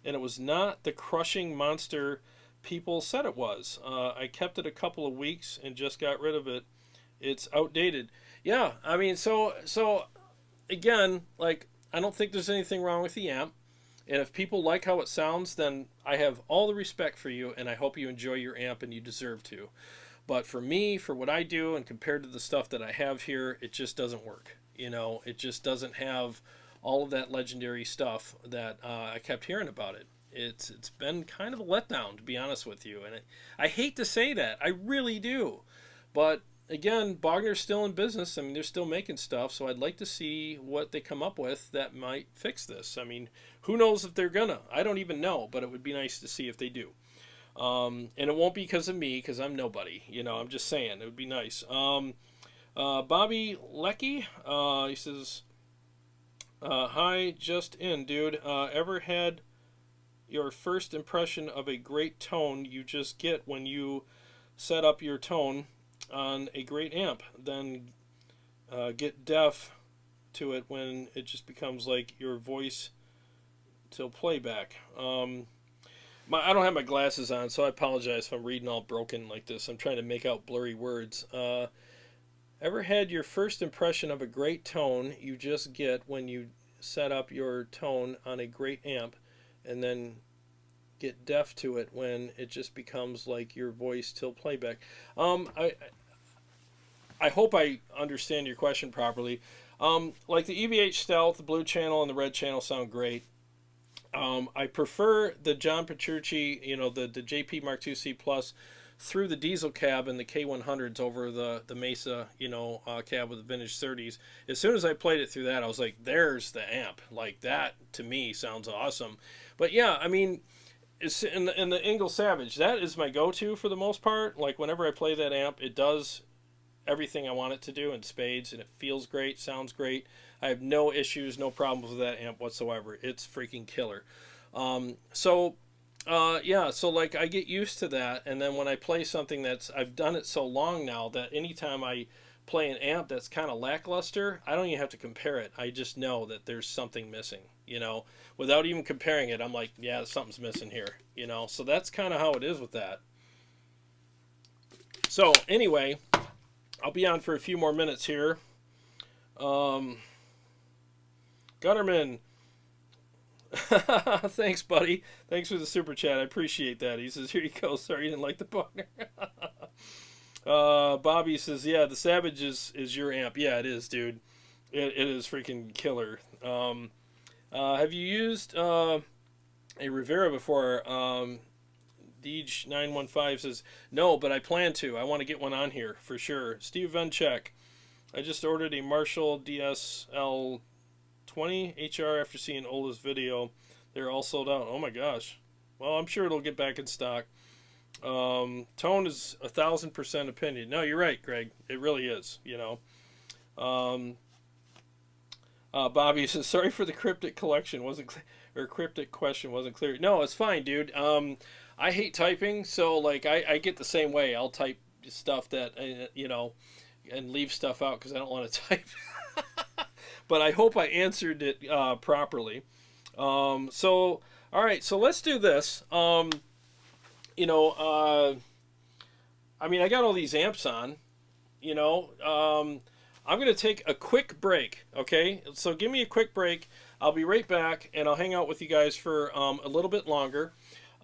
C: and it was not the crushing monster people said it was. I kept it a couple of weeks and just got rid of it. It's outdated. Yeah, I mean, so again, like, I don't think there's anything wrong with the amp. And if people like how it sounds, then I have all the respect for you, and I hope you enjoy your amp, and you deserve to. But for me, for what I do, and compared to the stuff that I have here, it just doesn't work. You know, it just doesn't have all of that legendary stuff that I kept hearing about it. It's been kind of a letdown, to be honest with you. And I hate to say that. I really do. But again, Bogner's still in business. I mean, they're still making stuff. So I'd like to see what they come up with that might fix this. I mean, who knows if they're gonna? I don't even know. But it would be nice to see if they do. And it won't be because of me, because I'm nobody. You know, I'm just saying. It would be nice. Bobby Lecky, he says, hi, just in, dude. Ever had your first impression of a great tone you just get when you set up your tone on a great amp, then get deaf to it when it just becomes like your voice till playback? I don't have my glasses on, so I apologize if I'm reading all broken like this. I'm trying to make out blurry words. Ever had your first impression of a great tone you just get when you set up your tone on a great amp and then get deaf to it when it just becomes like your voice till playback? I hope I understand your question properly. Like the EVH Stealth, the blue channel and the red channel sound great. I prefer the John Petrucci, you know, the JP Mark II C Plus through the Diezel cab and the K100s over the Mesa, you know, cab with the vintage 30s. As soon as I played it through that, I was like, there's the amp. Like, that, to me, sounds awesome. But yeah, I mean, it's in the Engl Savage. That is my go-to for the most part. Like whenever I play that amp, it does everything I want it to do in spades, and it feels great, sounds great. I have no issues, no problems with that amp whatsoever. It's freaking killer. Yeah, so like I get used to that, and then when I play something I've done it so long now that anytime I play an amp that's kind of lackluster, I don't even have to compare it. I just know that there's something missing, you know. Without even comparing it, I'm like, yeah, something's missing here, you know. So that's kind of how it is with that. So anyway, I'll be on for a few more minutes here. Gunnerman, thanks, buddy. Thanks for the super chat. I appreciate that. He says, here you go. Sorry you didn't like the Bogner. Bobby says, yeah, the Savage is your amp. Yeah, it is, dude. It is freaking killer. Have you used a Rivera before? Deej915 says, no, but I plan to. I want to get one on here for sure. Steve Venchek, I just ordered a Marshall DSL 20 HR after seeing Ola's video. They're all sold out. Oh my gosh. Well, I'm sure it'll get back in stock. Tone is 1,000% opinion. No, you're right, Greg. It really is, you know. Bobby says, sorry for the cryptic collection. Cryptic question wasn't clear. No, it's fine, dude. I hate typing, so like I get the same way. I'll type stuff that, you know, and leave stuff out because I don't want to type. But I hope I answered it properly. So, all right, so let's do this. You know, I mean, I got all these amps on, you know. I'm going to take a quick break, okay? So give me a quick break. I'll be right back, and I'll hang out with you guys for a little bit longer.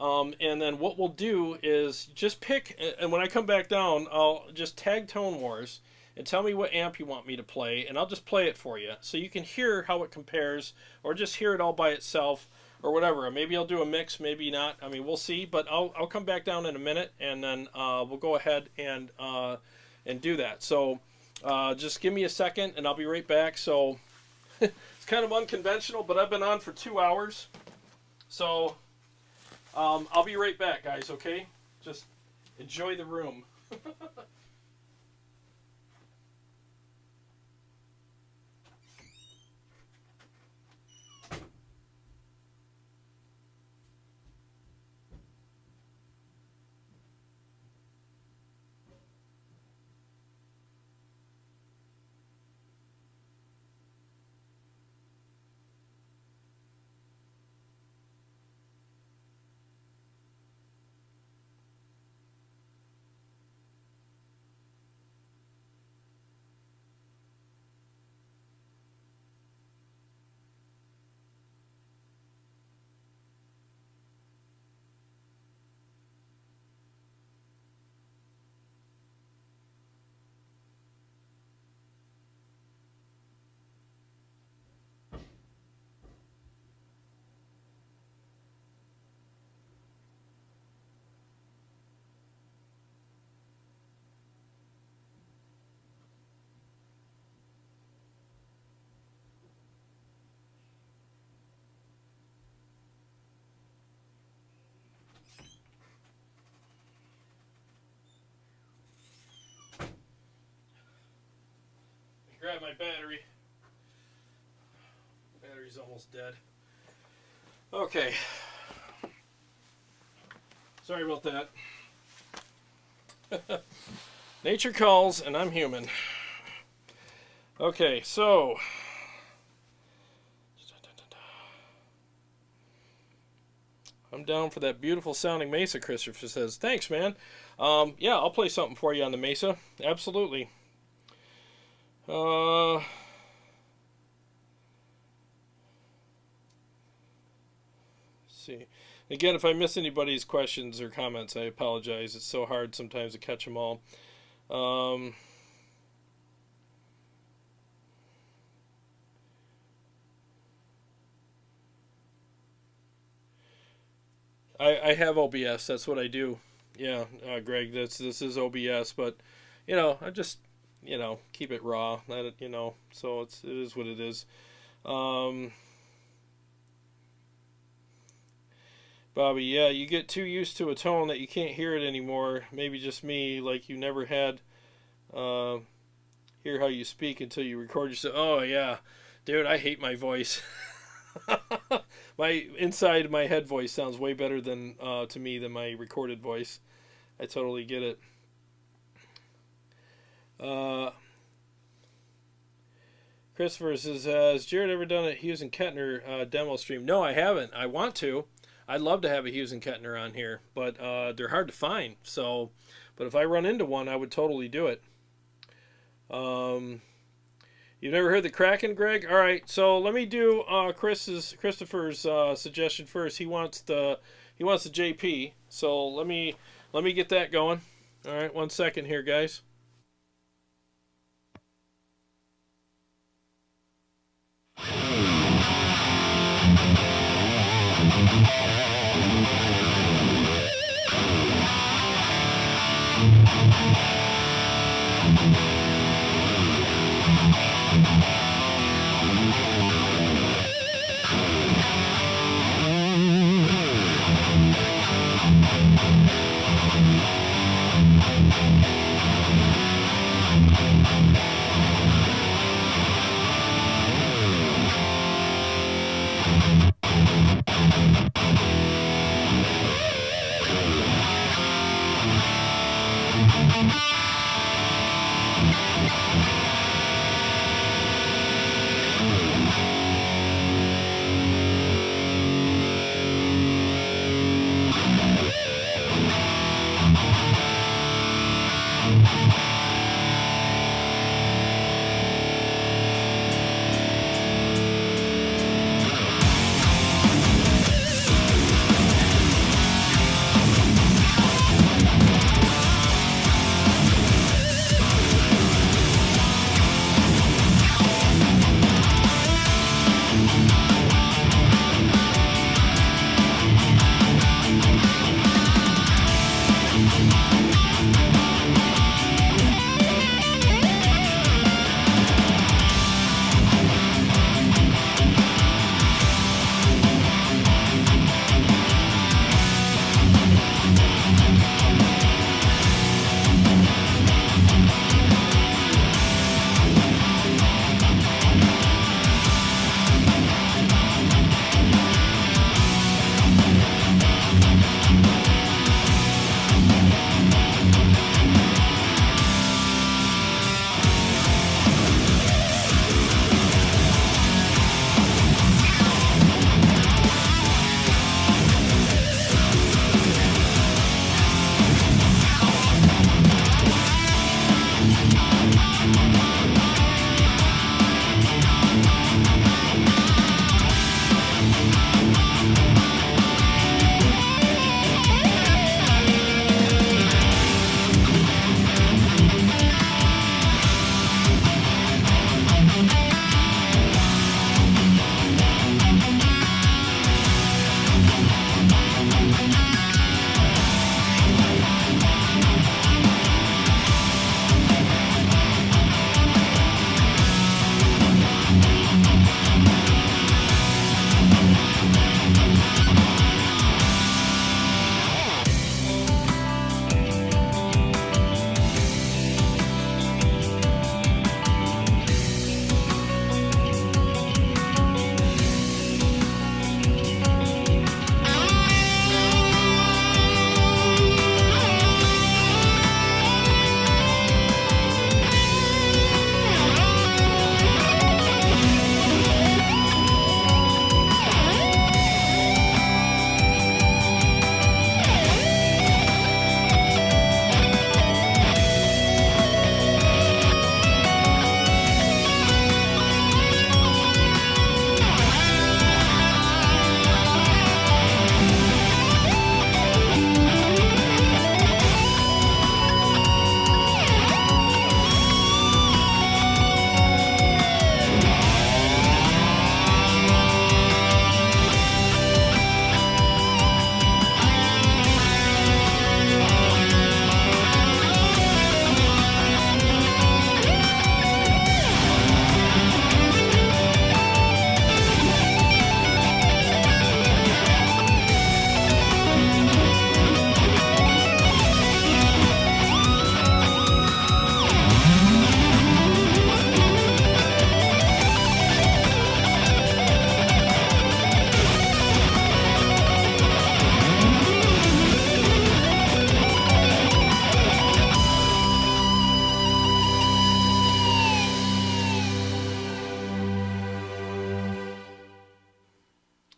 C: And then what we'll do is just pick, and when I come back down, I'll just tag Tone Wars and tell me what amp you want me to play, and I'll just play it for you so you can hear how it compares, or just hear it all by itself, or whatever. Maybe I'll do a mix, maybe not. I mean, we'll see, but I'll come back down in a minute, and then we'll go ahead and do that. So just give me a second, and I'll be right back. So it's kind of unconventional, but I've been on for 2 hours. So I'll be right back, guys, okay? Just enjoy the room. Grab my battery. Battery's almost dead. Okay. Sorry about that. Nature calls, and I'm human. Okay, so I'm down for that beautiful sounding Mesa. Christopher says, thanks, man. Yeah, I'll play something for you on the Mesa. Absolutely. Let's see. Again, if I miss anybody's questions or comments, I apologize. It's so hard sometimes to catch them all. I have OBS. That's what I do. Yeah, Greg, this is OBS, but you know, I just, you know, keep it raw. Let it, you know, so it is what it is. But Bobby, yeah, you get too used to a tone that you can't hear it anymore. Maybe just me, like you never had hear how you speak until you record yourself. Oh yeah, dude, I hate my voice. My inside my head voice sounds way better than to me than my recorded voice. I totally get it. Christopher says, has Jared ever done a Hughes and Kettner demo stream? No, I haven't. I want to. I'd love to have a Hughes and Kettner on here, but they're hard to find. So, but if I run into one, I would totally do it. You've never heard the Kraken, Greg? All right, so let me do Christopher's suggestion first. He wants the JP. So let me get that going. All right, 1 second here, guys.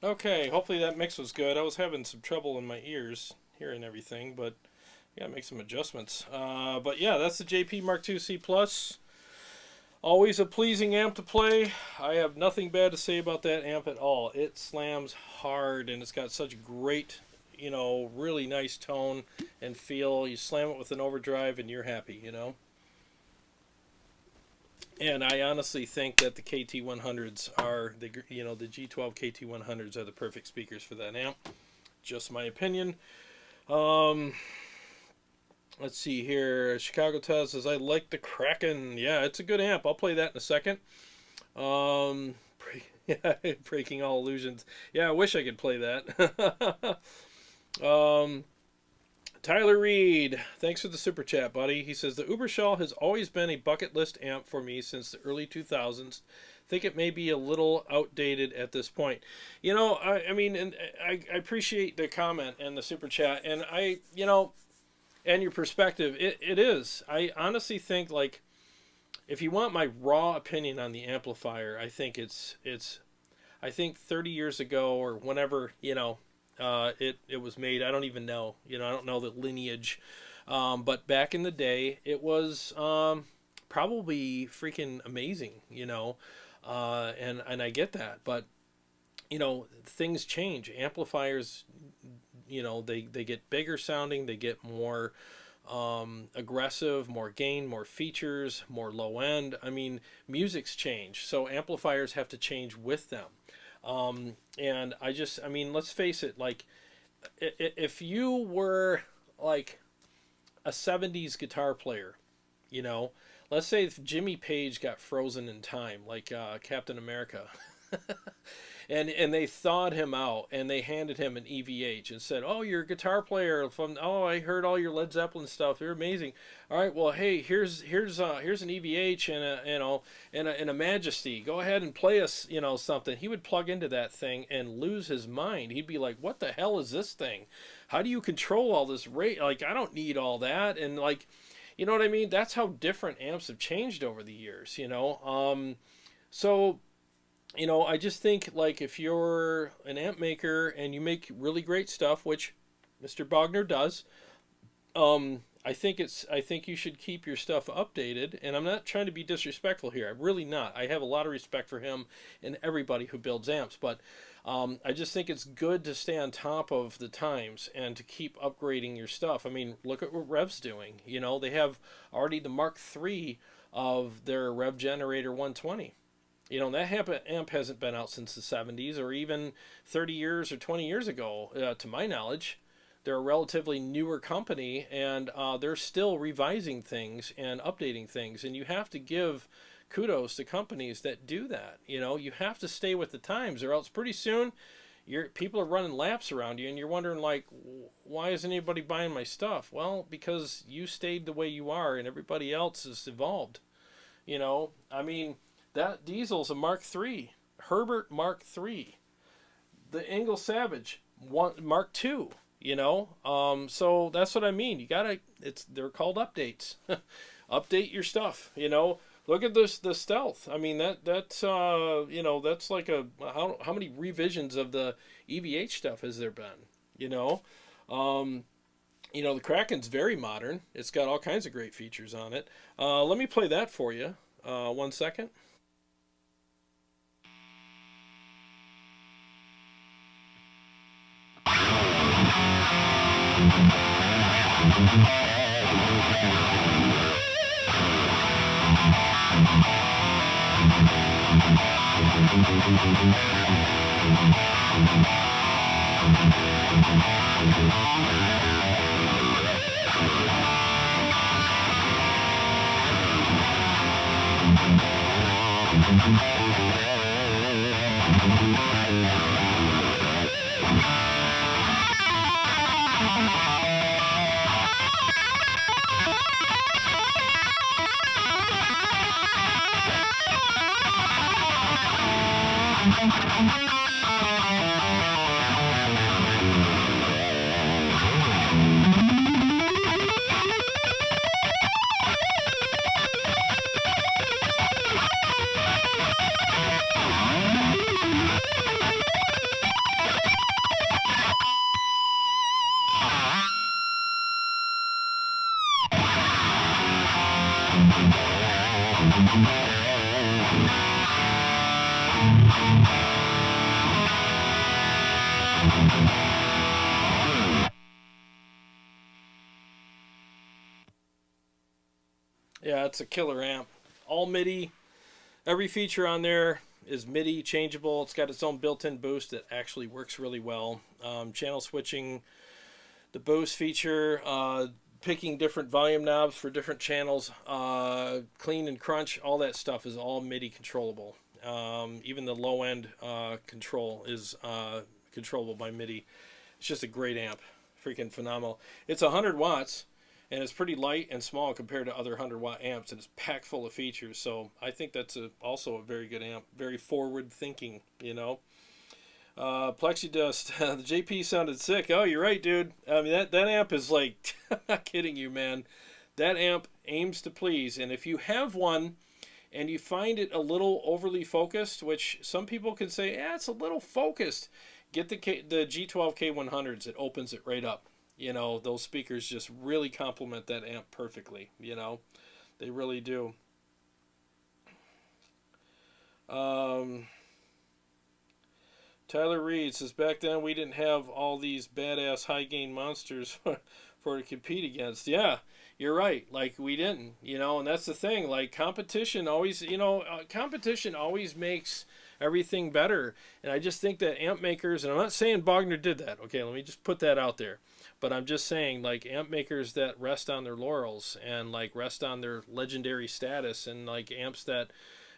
C: Okay, hopefully that mix was good. I was having some trouble in my ears hearing everything, but I gotta make some adjustments. But yeah, that's the JP2C Plus. Always a pleasing amp to play. I have nothing bad to say about that amp at all. It slams hard, and it's got such great, you know, really nice tone and feel. You slam it with an overdrive, and you're happy, you know. And I honestly think that the KT100s are the, you know, the G12 KT100s are the perfect speakers for that amp. Just my opinion. Let's see here. Chicago Taz says, I like the Kraken. Yeah, it's a good amp. I'll play that in a second. Breaking all illusions. Yeah, I wish I could play that. Tyler Reed, thanks for the super chat, buddy. He says, the Uberschall has always been a bucket list amp for me since the early 2000s. Think it may be a little outdated at this point. You know, I mean, and I appreciate the comment and the super chat, and you know, and your perspective, it is. I honestly think, like, if you want my raw opinion on the amplifier, I think I think 30 years ago or whenever, you know, it was made, I don't even know, you know, I don't know the lineage, but back in the day, it was probably freaking amazing, you know, and I get that, but, you know, things change. Amplifiers, you know, they get bigger sounding, they get more aggressive, more gain, more features, more low end. I mean, music's changed, so amplifiers have to change with them. And I mean, let's face it, like, if you were like a 70s guitar player, you know, let's say if Jimmy Page got frozen in time, like Captain America, and they thawed him out and they handed him an EVH and said, oh, you're a guitar player from, oh, I heard all your Led Zeppelin stuff, you're amazing. All right, well, hey, here's an EVH and a, you know, and a Majesty, go ahead and play us, you know, something. He would plug into that thing and lose his mind. He'd be like, what the hell is this thing? How do you control all this rate? Like, I don't need all that. And, like, you know what I mean? That's how different amps have changed over the years, you know. So, you know, I just think, like, if you're an amp maker and you make really great stuff, which Mr. Bogner does, I think you should keep your stuff updated. And I'm not trying to be disrespectful here. I'm really not. I have a lot of respect for him and everybody who builds amps, but I just think it's good to stay on top of the times and to keep upgrading your stuff. I mean, look at what Rev's doing. You know, they have already the Mark III of their Rev Generator 120. You know, that amp hasn't been out since the 70s or even 30 years or 20 years ago, to my knowledge. They're a relatively newer company, and they're still revising things and updating things. And you have to give kudos to companies that do that. You know, you have to stay with the times, or else pretty soon people are running laps around you, and you're wondering, like, why isn't anybody buying my stuff? Well, because you stayed the way you are, and everybody else has evolved. You know, I mean, that Diezel's a Mark III, Herbert Mark III, the Engl Savage Mark II. You know, so that's what I mean. You gotta, they're called updates. Update your stuff. You know, look at the Stealth. I mean, that's you know, that's like how many revisions of the EVH stuff has there been? You know, the Kraken's very modern. It's got all kinds of great features on it. Let me play that for you. 1 second. Yeah, it's a killer amp. All MIDI. Every feature on there is MIDI changeable. It's got its own built-in boost that actually works really well. Channel switching, the boost feature, picking different volume knobs for different channels, clean and crunch, all that stuff is all MIDI controllable. Even the low-end control is controllable by MIDI. It's just a great amp. Freaking phenomenal. It's 100 watts. And it's pretty light and small compared to other 100-watt amps, and it's packed full of features. So I think that's also a very good amp, very forward-thinking, you know. Plexidust, the JP sounded sick. Oh, you're right, dude. I mean, that amp is like, I'm not kidding you, man. That amp aims to please. And if you have one and you find it a little overly focused, which some people can say, yeah, it's a little focused, get the G12 K100s. It opens it right up. You know, those speakers just really complement that amp perfectly, you know. They really do. Tyler Reed says, back then we didn't have all these badass high-gain monsters for to compete against. Yeah, you're right. Like, we didn't, you know, and that's the thing. Like, competition always, you know, competition always makes everything better. And I just think that amp makers, and I'm not saying Bogner did that, okay, let me just put that out there. But I'm just saying, like, amp makers that rest on their laurels and, like, rest on their legendary status and, like, amps that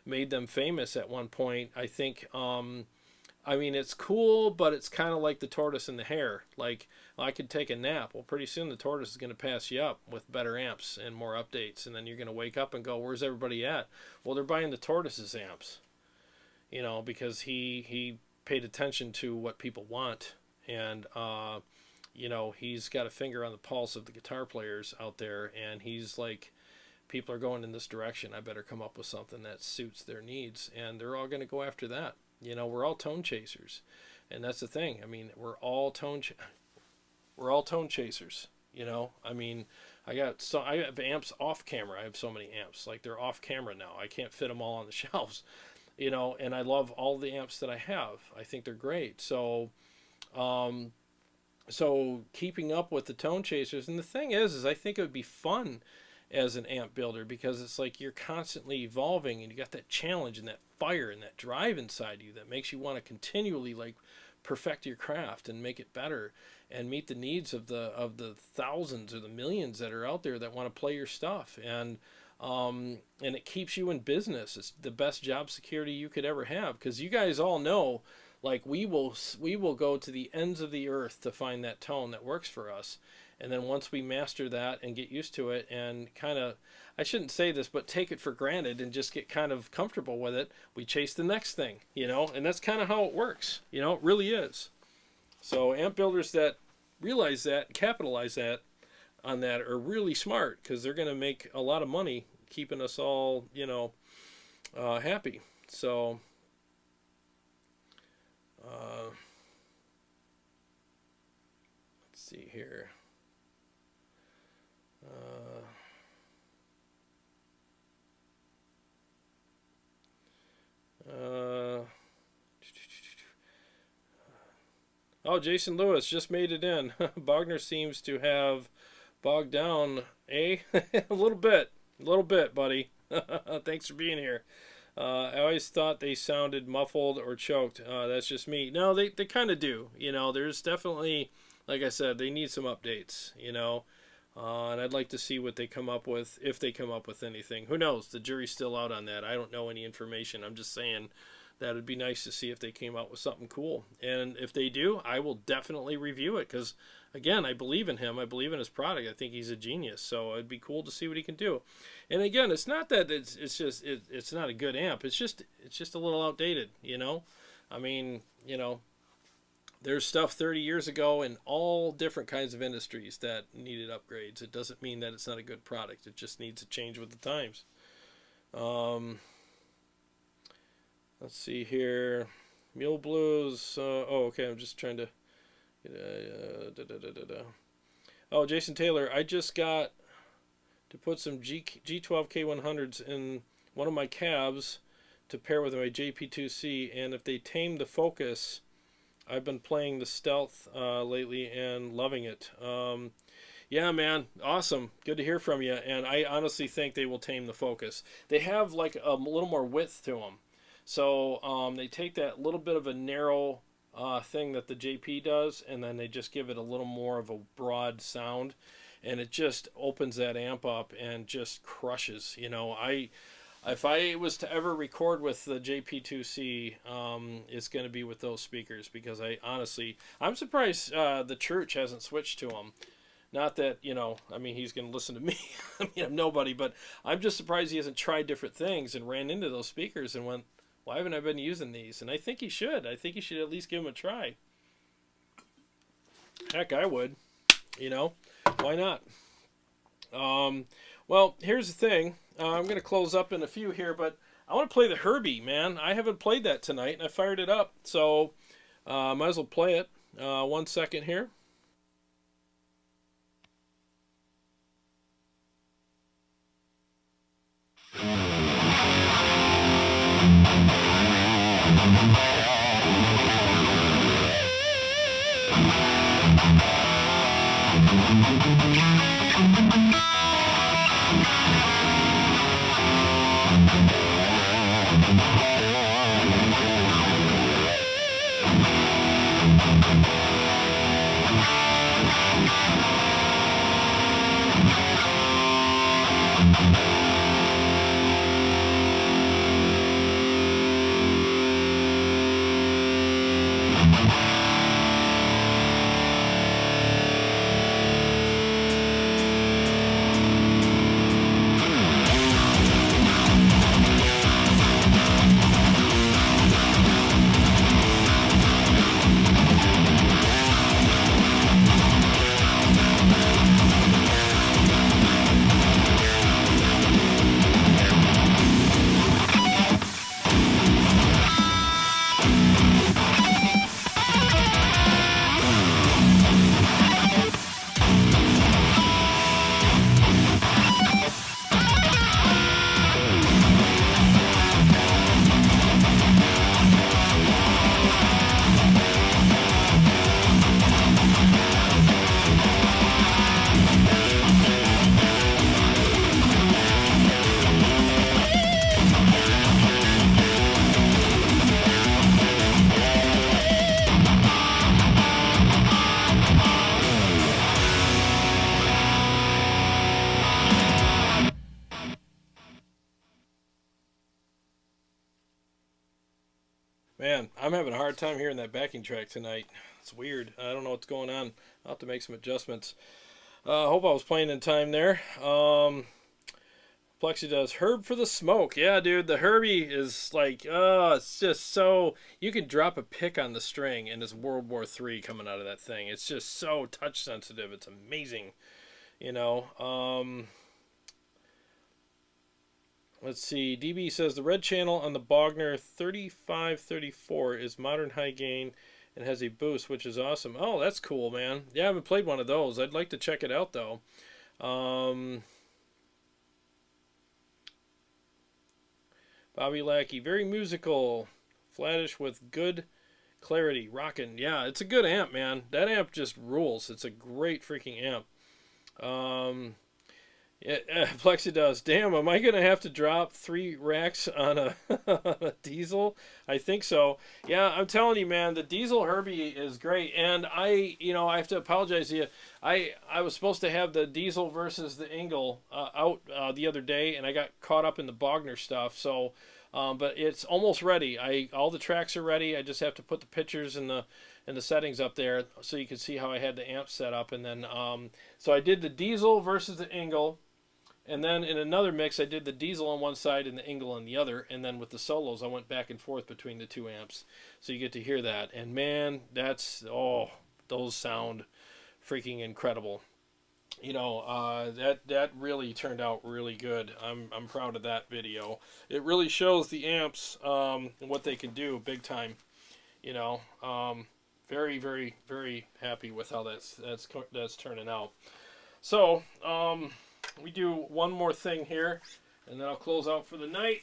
C: made them famous at one point, I think, I mean, it's cool, but it's kind of like the tortoise and the hare. Like, I could take a nap. Well, pretty soon the tortoise is going to pass you up with better amps and more updates. And then you're going to wake up and go, where's everybody at? Well, they're buying the tortoise's amps, you know, because he paid attention to what people want. And, you know, he's got a finger on the pulse of the guitar players out there, and he's like, people are going in this direction. I better come up with something that suits their needs, and they're all going to go after that. You know, we're all tone chasers, and that's the thing. I mean, we're all tone chasers. You know, I mean, I have amps off camera. I have so many amps, like they're off camera now. I can't fit them all on the shelves. You know, and I love all the amps that I have. I think they're great. So keeping up with the tone chasers, and the thing is I think it would be fun as an amp builder, because it's like you're constantly evolving, and you got that challenge and that fire and that drive inside you that makes you want to continually, like, perfect your craft and make it better and meet the needs of the thousands or the millions that are out there that want to play your stuff. And it keeps you in business. It's the best job security you could ever have, because you guys all know, like, we will go to the ends of the earth to find that tone that works for us. And then once we master that and get used to it and kind of, I shouldn't say this, but take it for granted and just get kind of comfortable with it, we chase the next thing, you know, and that's kind of how it works. You know, it really is. So amp builders that realize that and capitalize on that are really smart, because they're going to make a lot of money keeping us all, you know, happy. So let's see here. Oh, Jason Lewis just made it in. Bogner seems to have bogged down, eh? a little bit, buddy. Thanks for being here. I always thought they sounded muffled or choked. That's just me. No, they kind of do. You know, there's definitely, like I said, they need some updates, you know. And I'd like to see what they come up with, if they come up with anything. Who knows? The jury's still out on that. I don't know any information. I'm just saying that it'd be nice to see if they came out with something cool. And if they do, I will definitely review it, because, again, I believe in him. I believe in his product. I think he's a genius. So it'd be cool to see what he can do. And again, it's not that it's not a good amp. It's just a little outdated, you know. I mean, you know, there's stuff 30 years ago in all different kinds of industries that needed upgrades. It doesn't mean that it's not a good product. It just needs to change with the times. Let's see here. Mule Blues. Oh, okay. I'm just trying to get Oh, Jason Taylor. I just got to put some G12 K100s in one of my cabs to pair with my JP2C, and if they tame the focus, I've been playing the Stealth lately and loving it. Yeah, man, awesome. Good to hear from you. And I honestly think they will tame the focus. They have like a little more width to them. So they take that little bit of a narrow thing that the JP does, and then they just give it a little more of a broad sound. And it just opens that amp up and just crushes. You know, if I was to ever record with the JP2C, it's going to be with those speakers, because I'm surprised the church hasn't switched to them. Not that, you know, I mean, he's going to listen to me. I mean, I'm nobody, but I'm just surprised he hasn't tried different things and ran into those speakers and went, why haven't I been using these? And I think he should. I think he should at least give them a try. Heck, I would. You know, why not? Well, here's the thing. I'm going to close up in a few here, but I want to play the Herbie, man. I haven't played that tonight, and I fired it up. So, might as well play it. 1 second here. Man, I'm having a hard time hearing that backing track tonight. It's weird. I don't know what's going on. I'll have to make some adjustments. Hope I was playing in time there. Plexi does Herb for the smoke. Yeah, dude, the Herbie is like, it's just so, you can drop a pick on the string and it's World War III coming out of that thing. It's just so touch sensitive. It's amazing, you know. Let's see. DB says the red channel on the Bogner 3534 is modern high gain and has a boost, which is awesome. Oh, that's cool, man. Yeah, I haven't played one of those. I'd like to check it out, though. Bobby Lackey, very musical, flattish with good clarity, rockin'. Yeah, it's a good amp, man. That amp just rules. It's a great freaking amp. Yeah, Plexi does. Damn, am I going to have to drop 3 racks on a, on a Diezel? I think so. Yeah, I'm telling you, man, the Diezel Herbie is great. And I have to apologize to you. I was supposed to have the Diezel versus the Engl out the other day, and I got caught up in the Bogner stuff. So, but it's almost ready. All the tracks are ready. I just have to put the pictures and the settings up there so you can see how I had the amp set up. And then, so I did the Diezel versus the Engl. And then in another mix, I did the Diezel on one side and the Engl on the other. And then with the solos, I went back and forth between the 2 amps. So you get to hear that. And man, those sound freaking incredible. You know, that really turned out really good. I'm proud of that video. It really shows the amps and what they can do big time. You know, very, very, very happy with how that's turning out. So, we do one more thing here, and then I'll close out for the night.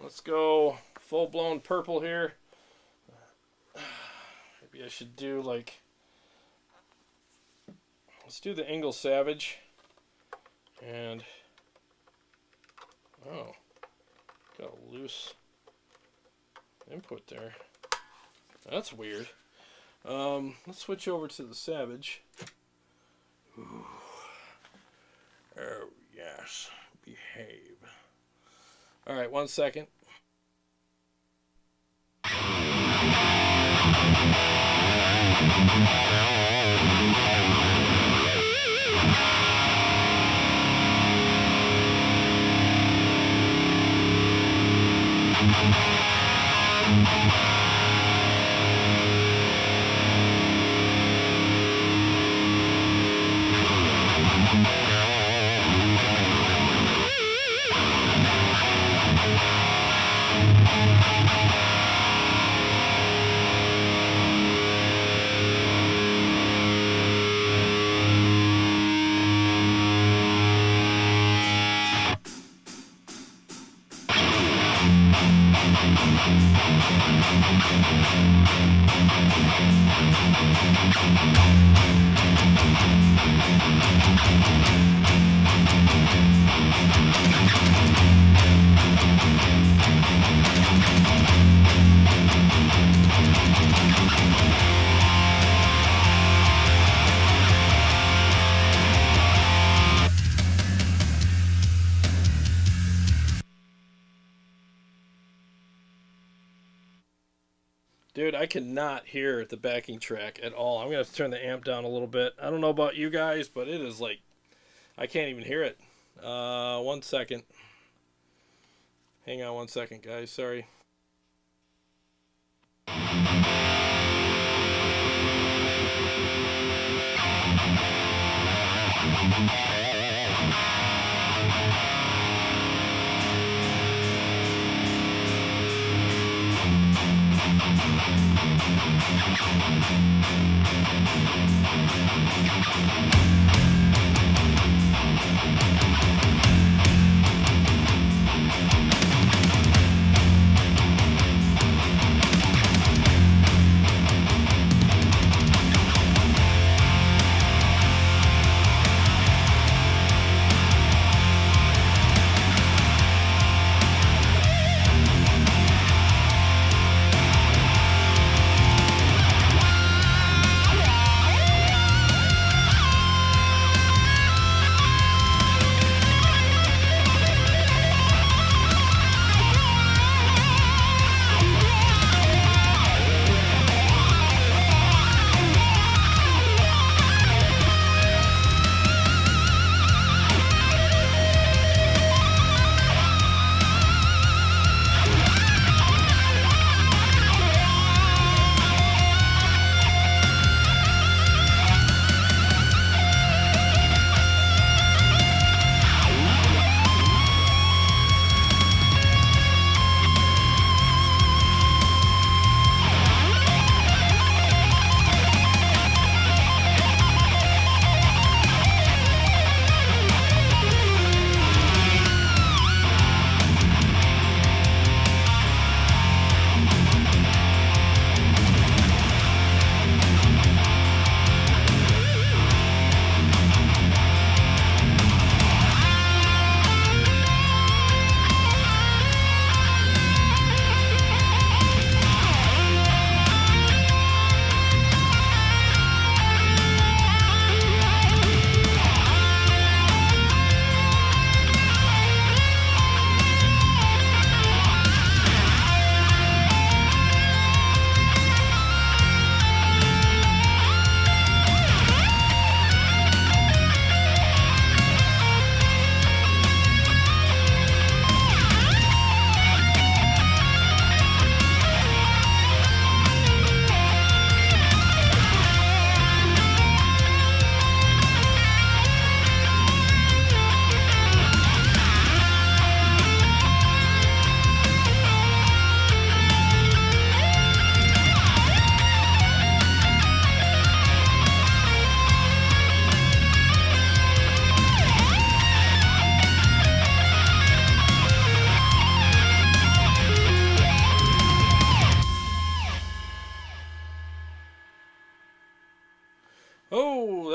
C: Let's go full-blown purple here. Maybe I should do like... Let's do the Engl Savage. And... Oh. Got a loose input there. That's weird. Let's switch over to the Savage. Ooh. Oh, yes. Behave. Alright, 1 second. Dude, I cannot hear the backing track at all. I'm going to have to turn the amp down a little bit. I don't know about you guys, but it is like, I can't even hear it. 1 second. Hang on 1 second, guys. Sorry.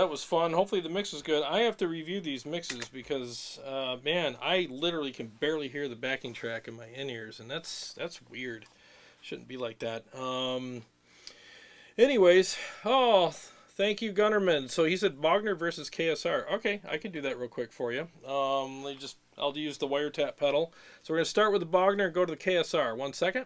C: that was fun. Hopefully the mix was good. I have to review these mixes because, man, I literally can barely hear the backing track in my in-ears, and that's weird. Shouldn't be like that. Anyways, oh, thank you, Gunnerman. So he said Bogner versus KSR. Okay, I can do that real quick for you. I'll use the wiretap pedal. So we're going to start with the Bogner and go to the KSR. 1 second.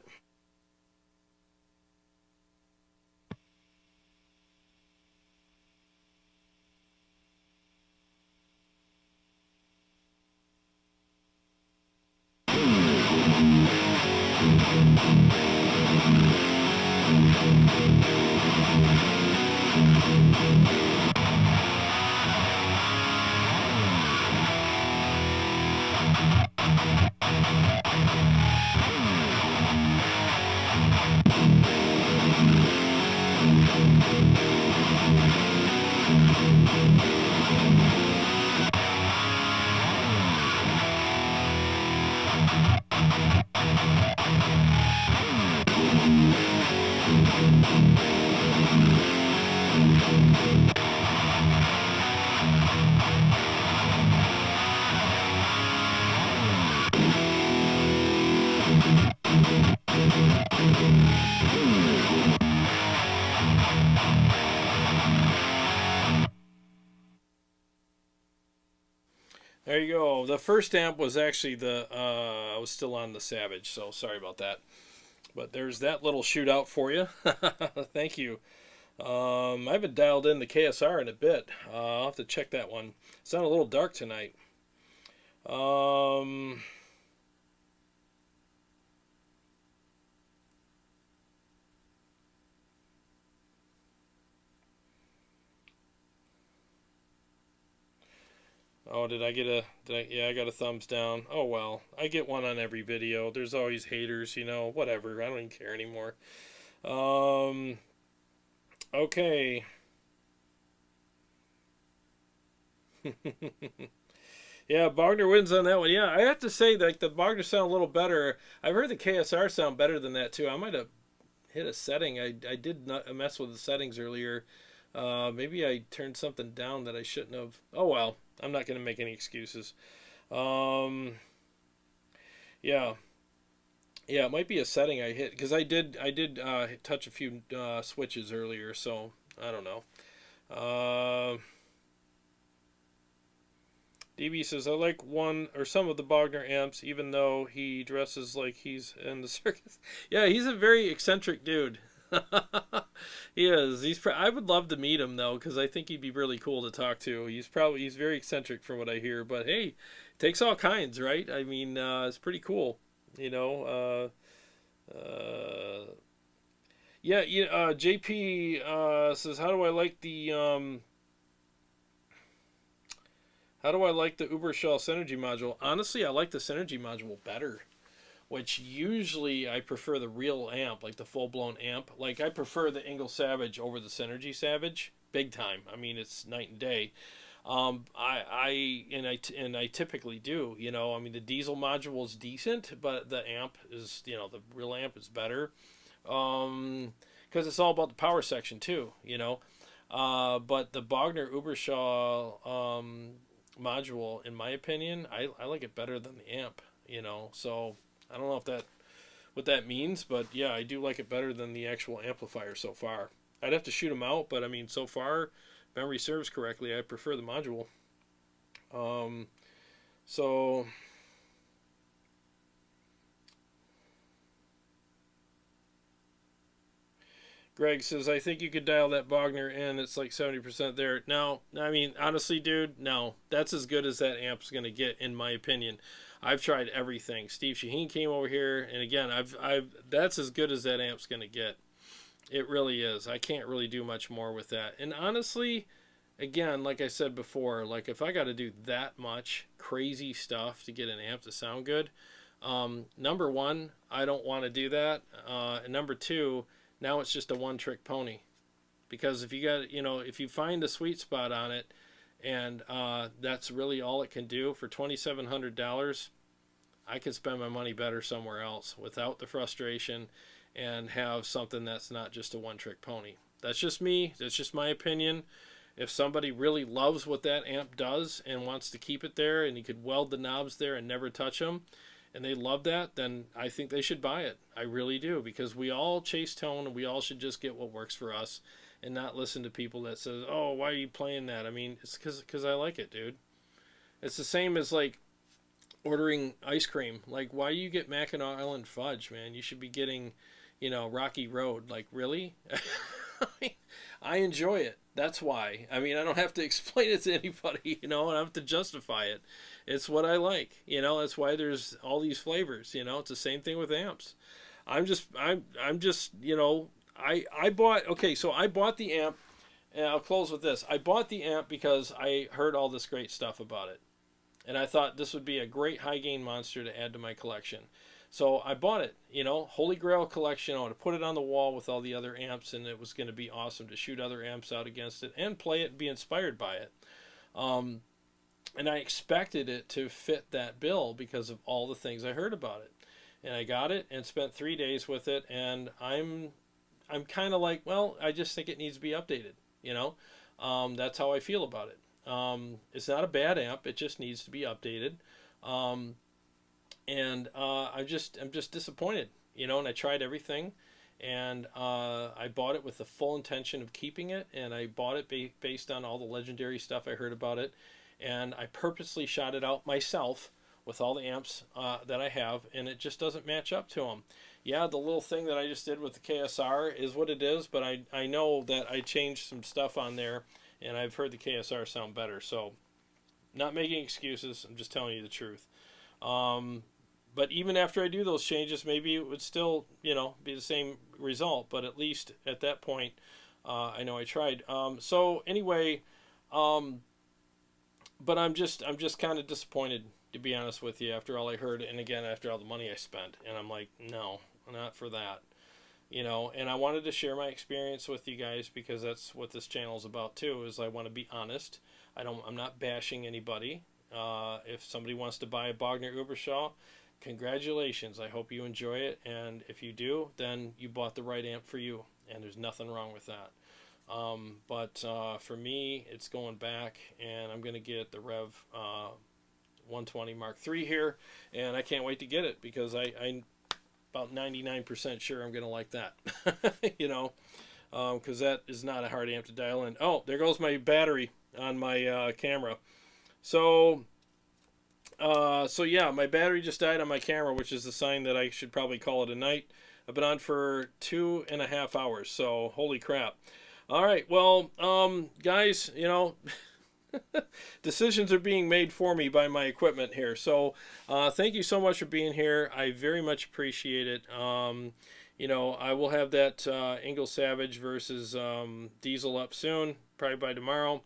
C: There you go. The first amp was actually the, I was still on the Savage, so sorry about that. But there's that little shootout for you. Thank you. I haven't dialed in the KSR in a bit. I'll have to check that one. It's not a little dark tonight. Oh, yeah, I got a thumbs down. Oh, well, I get one on every video. There's always haters, you know, whatever. I don't even care anymore. Okay. Yeah, Bogner wins on that one. Yeah, I have to say, like, the Bogner sound a little better. I've heard the KSR sound better than that, too. I might have hit a setting. I did not mess with the settings earlier. Maybe I turned something down that I shouldn't have. Oh, well. I'm not going to make any excuses. Yeah. Yeah, it might be a setting I hit, because I did touch a few switches earlier, so I don't know. DB says, I like one or some of the Bogner amps, even though he dresses like he's in the circus. Yeah, he's a very eccentric dude. He is. I would love to meet him, though, because I think he'd be really cool to talk to. He's very eccentric from what I hear, but hey, it takes all kinds, right? I mean, it's pretty cool, you know. Yeah, JP says, how do I like the Uberschall Synergy module? Honestly, I like the Synergy module better. Which usually I prefer the real amp, like the full-blown amp. Like, I prefer the Engl Savage over the Synergy Savage, big time. I mean, it's night and day. I typically do, you know. I mean, the Diezel module is decent, but the amp is, you know, the real amp is better. Because it's all about the power section too, you know. But the Bogner Uberschall module, in my opinion, I like it better than the amp, you know. So I don't know what that means, but yeah, I do like it better than the actual amplifier so far. I'd have to shoot them out, but I mean, so far, if memory serves correctly, I prefer the module. So Greg says, I think you could dial that Bogner in. It's like 70% there. No, I mean, honestly, dude, no. That's as good as that amp's going to get, in my opinion. I've tried everything. Steve Shaheen came over here, and again, that's as good as that amp's going to get. It really is. I can't really do much more with that. And honestly, again, like I said before, like if I got to do that much crazy stuff to get an amp to sound good, number one, I don't want to do that. And number two, now it's just a one-trick pony. Because if you find a sweet spot on it, and that's really all it can do for $2,700, I can spend my money better somewhere else without the frustration and have something that's not just a one-trick pony. That's just me. That's just my opinion. If somebody really loves what that amp does and wants to keep it there, and you could weld the knobs there and never touch them, and they love that, then I think they should buy it. I really do, because we all chase tone, and we all should just get what works for us and not listen to people that says, oh, why are you playing that? I mean, it's because I like it, dude. It's the same as, like, ordering ice cream. Like, why do you get Mackinac Island fudge, man? You should be getting, you know, Rocky Road. Like, really? I enjoy it. That's why. I mean, I don't have to explain it to anybody, you know, I don't have to justify it. It's what I like, you know. That's why there's all these flavors, you know. It's the same thing with amps. I'm just, you know, I bought, okay, so I bought the amp, and I'll close with this. I bought the amp because I heard all this great stuff about it. And I thought this would be a great high gain monster to add to my collection. So I bought it, you know, Holy Grail collection. I want to put it on the wall with all the other amps, and it was going to be awesome to shoot other amps out against it and play it and be inspired by it. And I expected it to fit that bill because of all the things I heard about it. And I got it and spent 3 days with it, and I'm kind of like, well, I just think it needs to be updated, you know. That's how I feel about it. It's not a bad amp, it just needs to be updated. And I'm just disappointed, you know. And I tried everything, and I bought it with the full intention of keeping it, and I bought it based on all the legendary stuff I heard about it, and I purposely shot it out myself with all the amps that I have, and it just doesn't match up to them. Yeah, the little thing that I just did with the KSR is what it is, but I know that I changed some stuff on there, and I've heard the KSR sound better. So, not making excuses, I'm just telling you the truth. But even after I do those changes, maybe it would still, you know, be the same result. But at least at that point, I know I tried. So anyway, but I'm just kind of disappointed, to be honest with you, after all I heard, and again after all the money I spent. And I'm like, no, not for that, you know. And I wanted to share my experience with you guys, because that's what this channel is about too. Is I want to be honest. I'm not bashing anybody. If somebody wants to buy a Bogner Uberschall, congratulations. I hope you enjoy it, and if you do, then you bought the right amp for you, and there's nothing wrong with that. But for me, it's going back, and I'm going to get the Rev 120 Mark III here, and I can't wait to get it, because I'm about 99% sure I'm going to like that. You know, because that is not a hard amp to dial in. Oh, there goes my battery on my camera. So yeah, my battery just died on my camera, which is a sign that I should probably call it a night. I've been on for 2.5 hours, so holy crap. All right, well, guys, you know, decisions are being made for me by my equipment here. So thank you so much for being here. I very much appreciate it. You know, I will have that Engl Savage versus Diezel up soon, probably by tomorrow.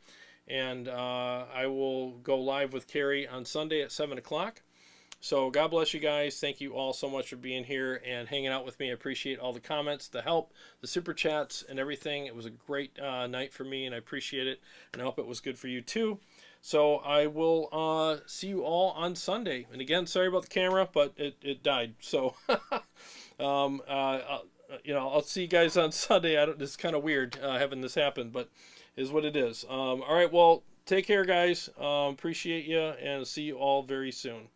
C: And I will go live with Carrie on Sunday at 7 o'clock. So God bless you guys. Thank you all so much for being here and hanging out with me. I appreciate all the comments, the help, the super chats, and everything. It was a great night for me, and I appreciate it. And I hope it was good for you too. So I will see you all on Sunday. And again, sorry about the camera, but it died. So, you know, I'll see you guys on Sunday. It's kind of weird having this happen, but is what it is. All right, well, take care, guys. Appreciate you, and see you all very soon.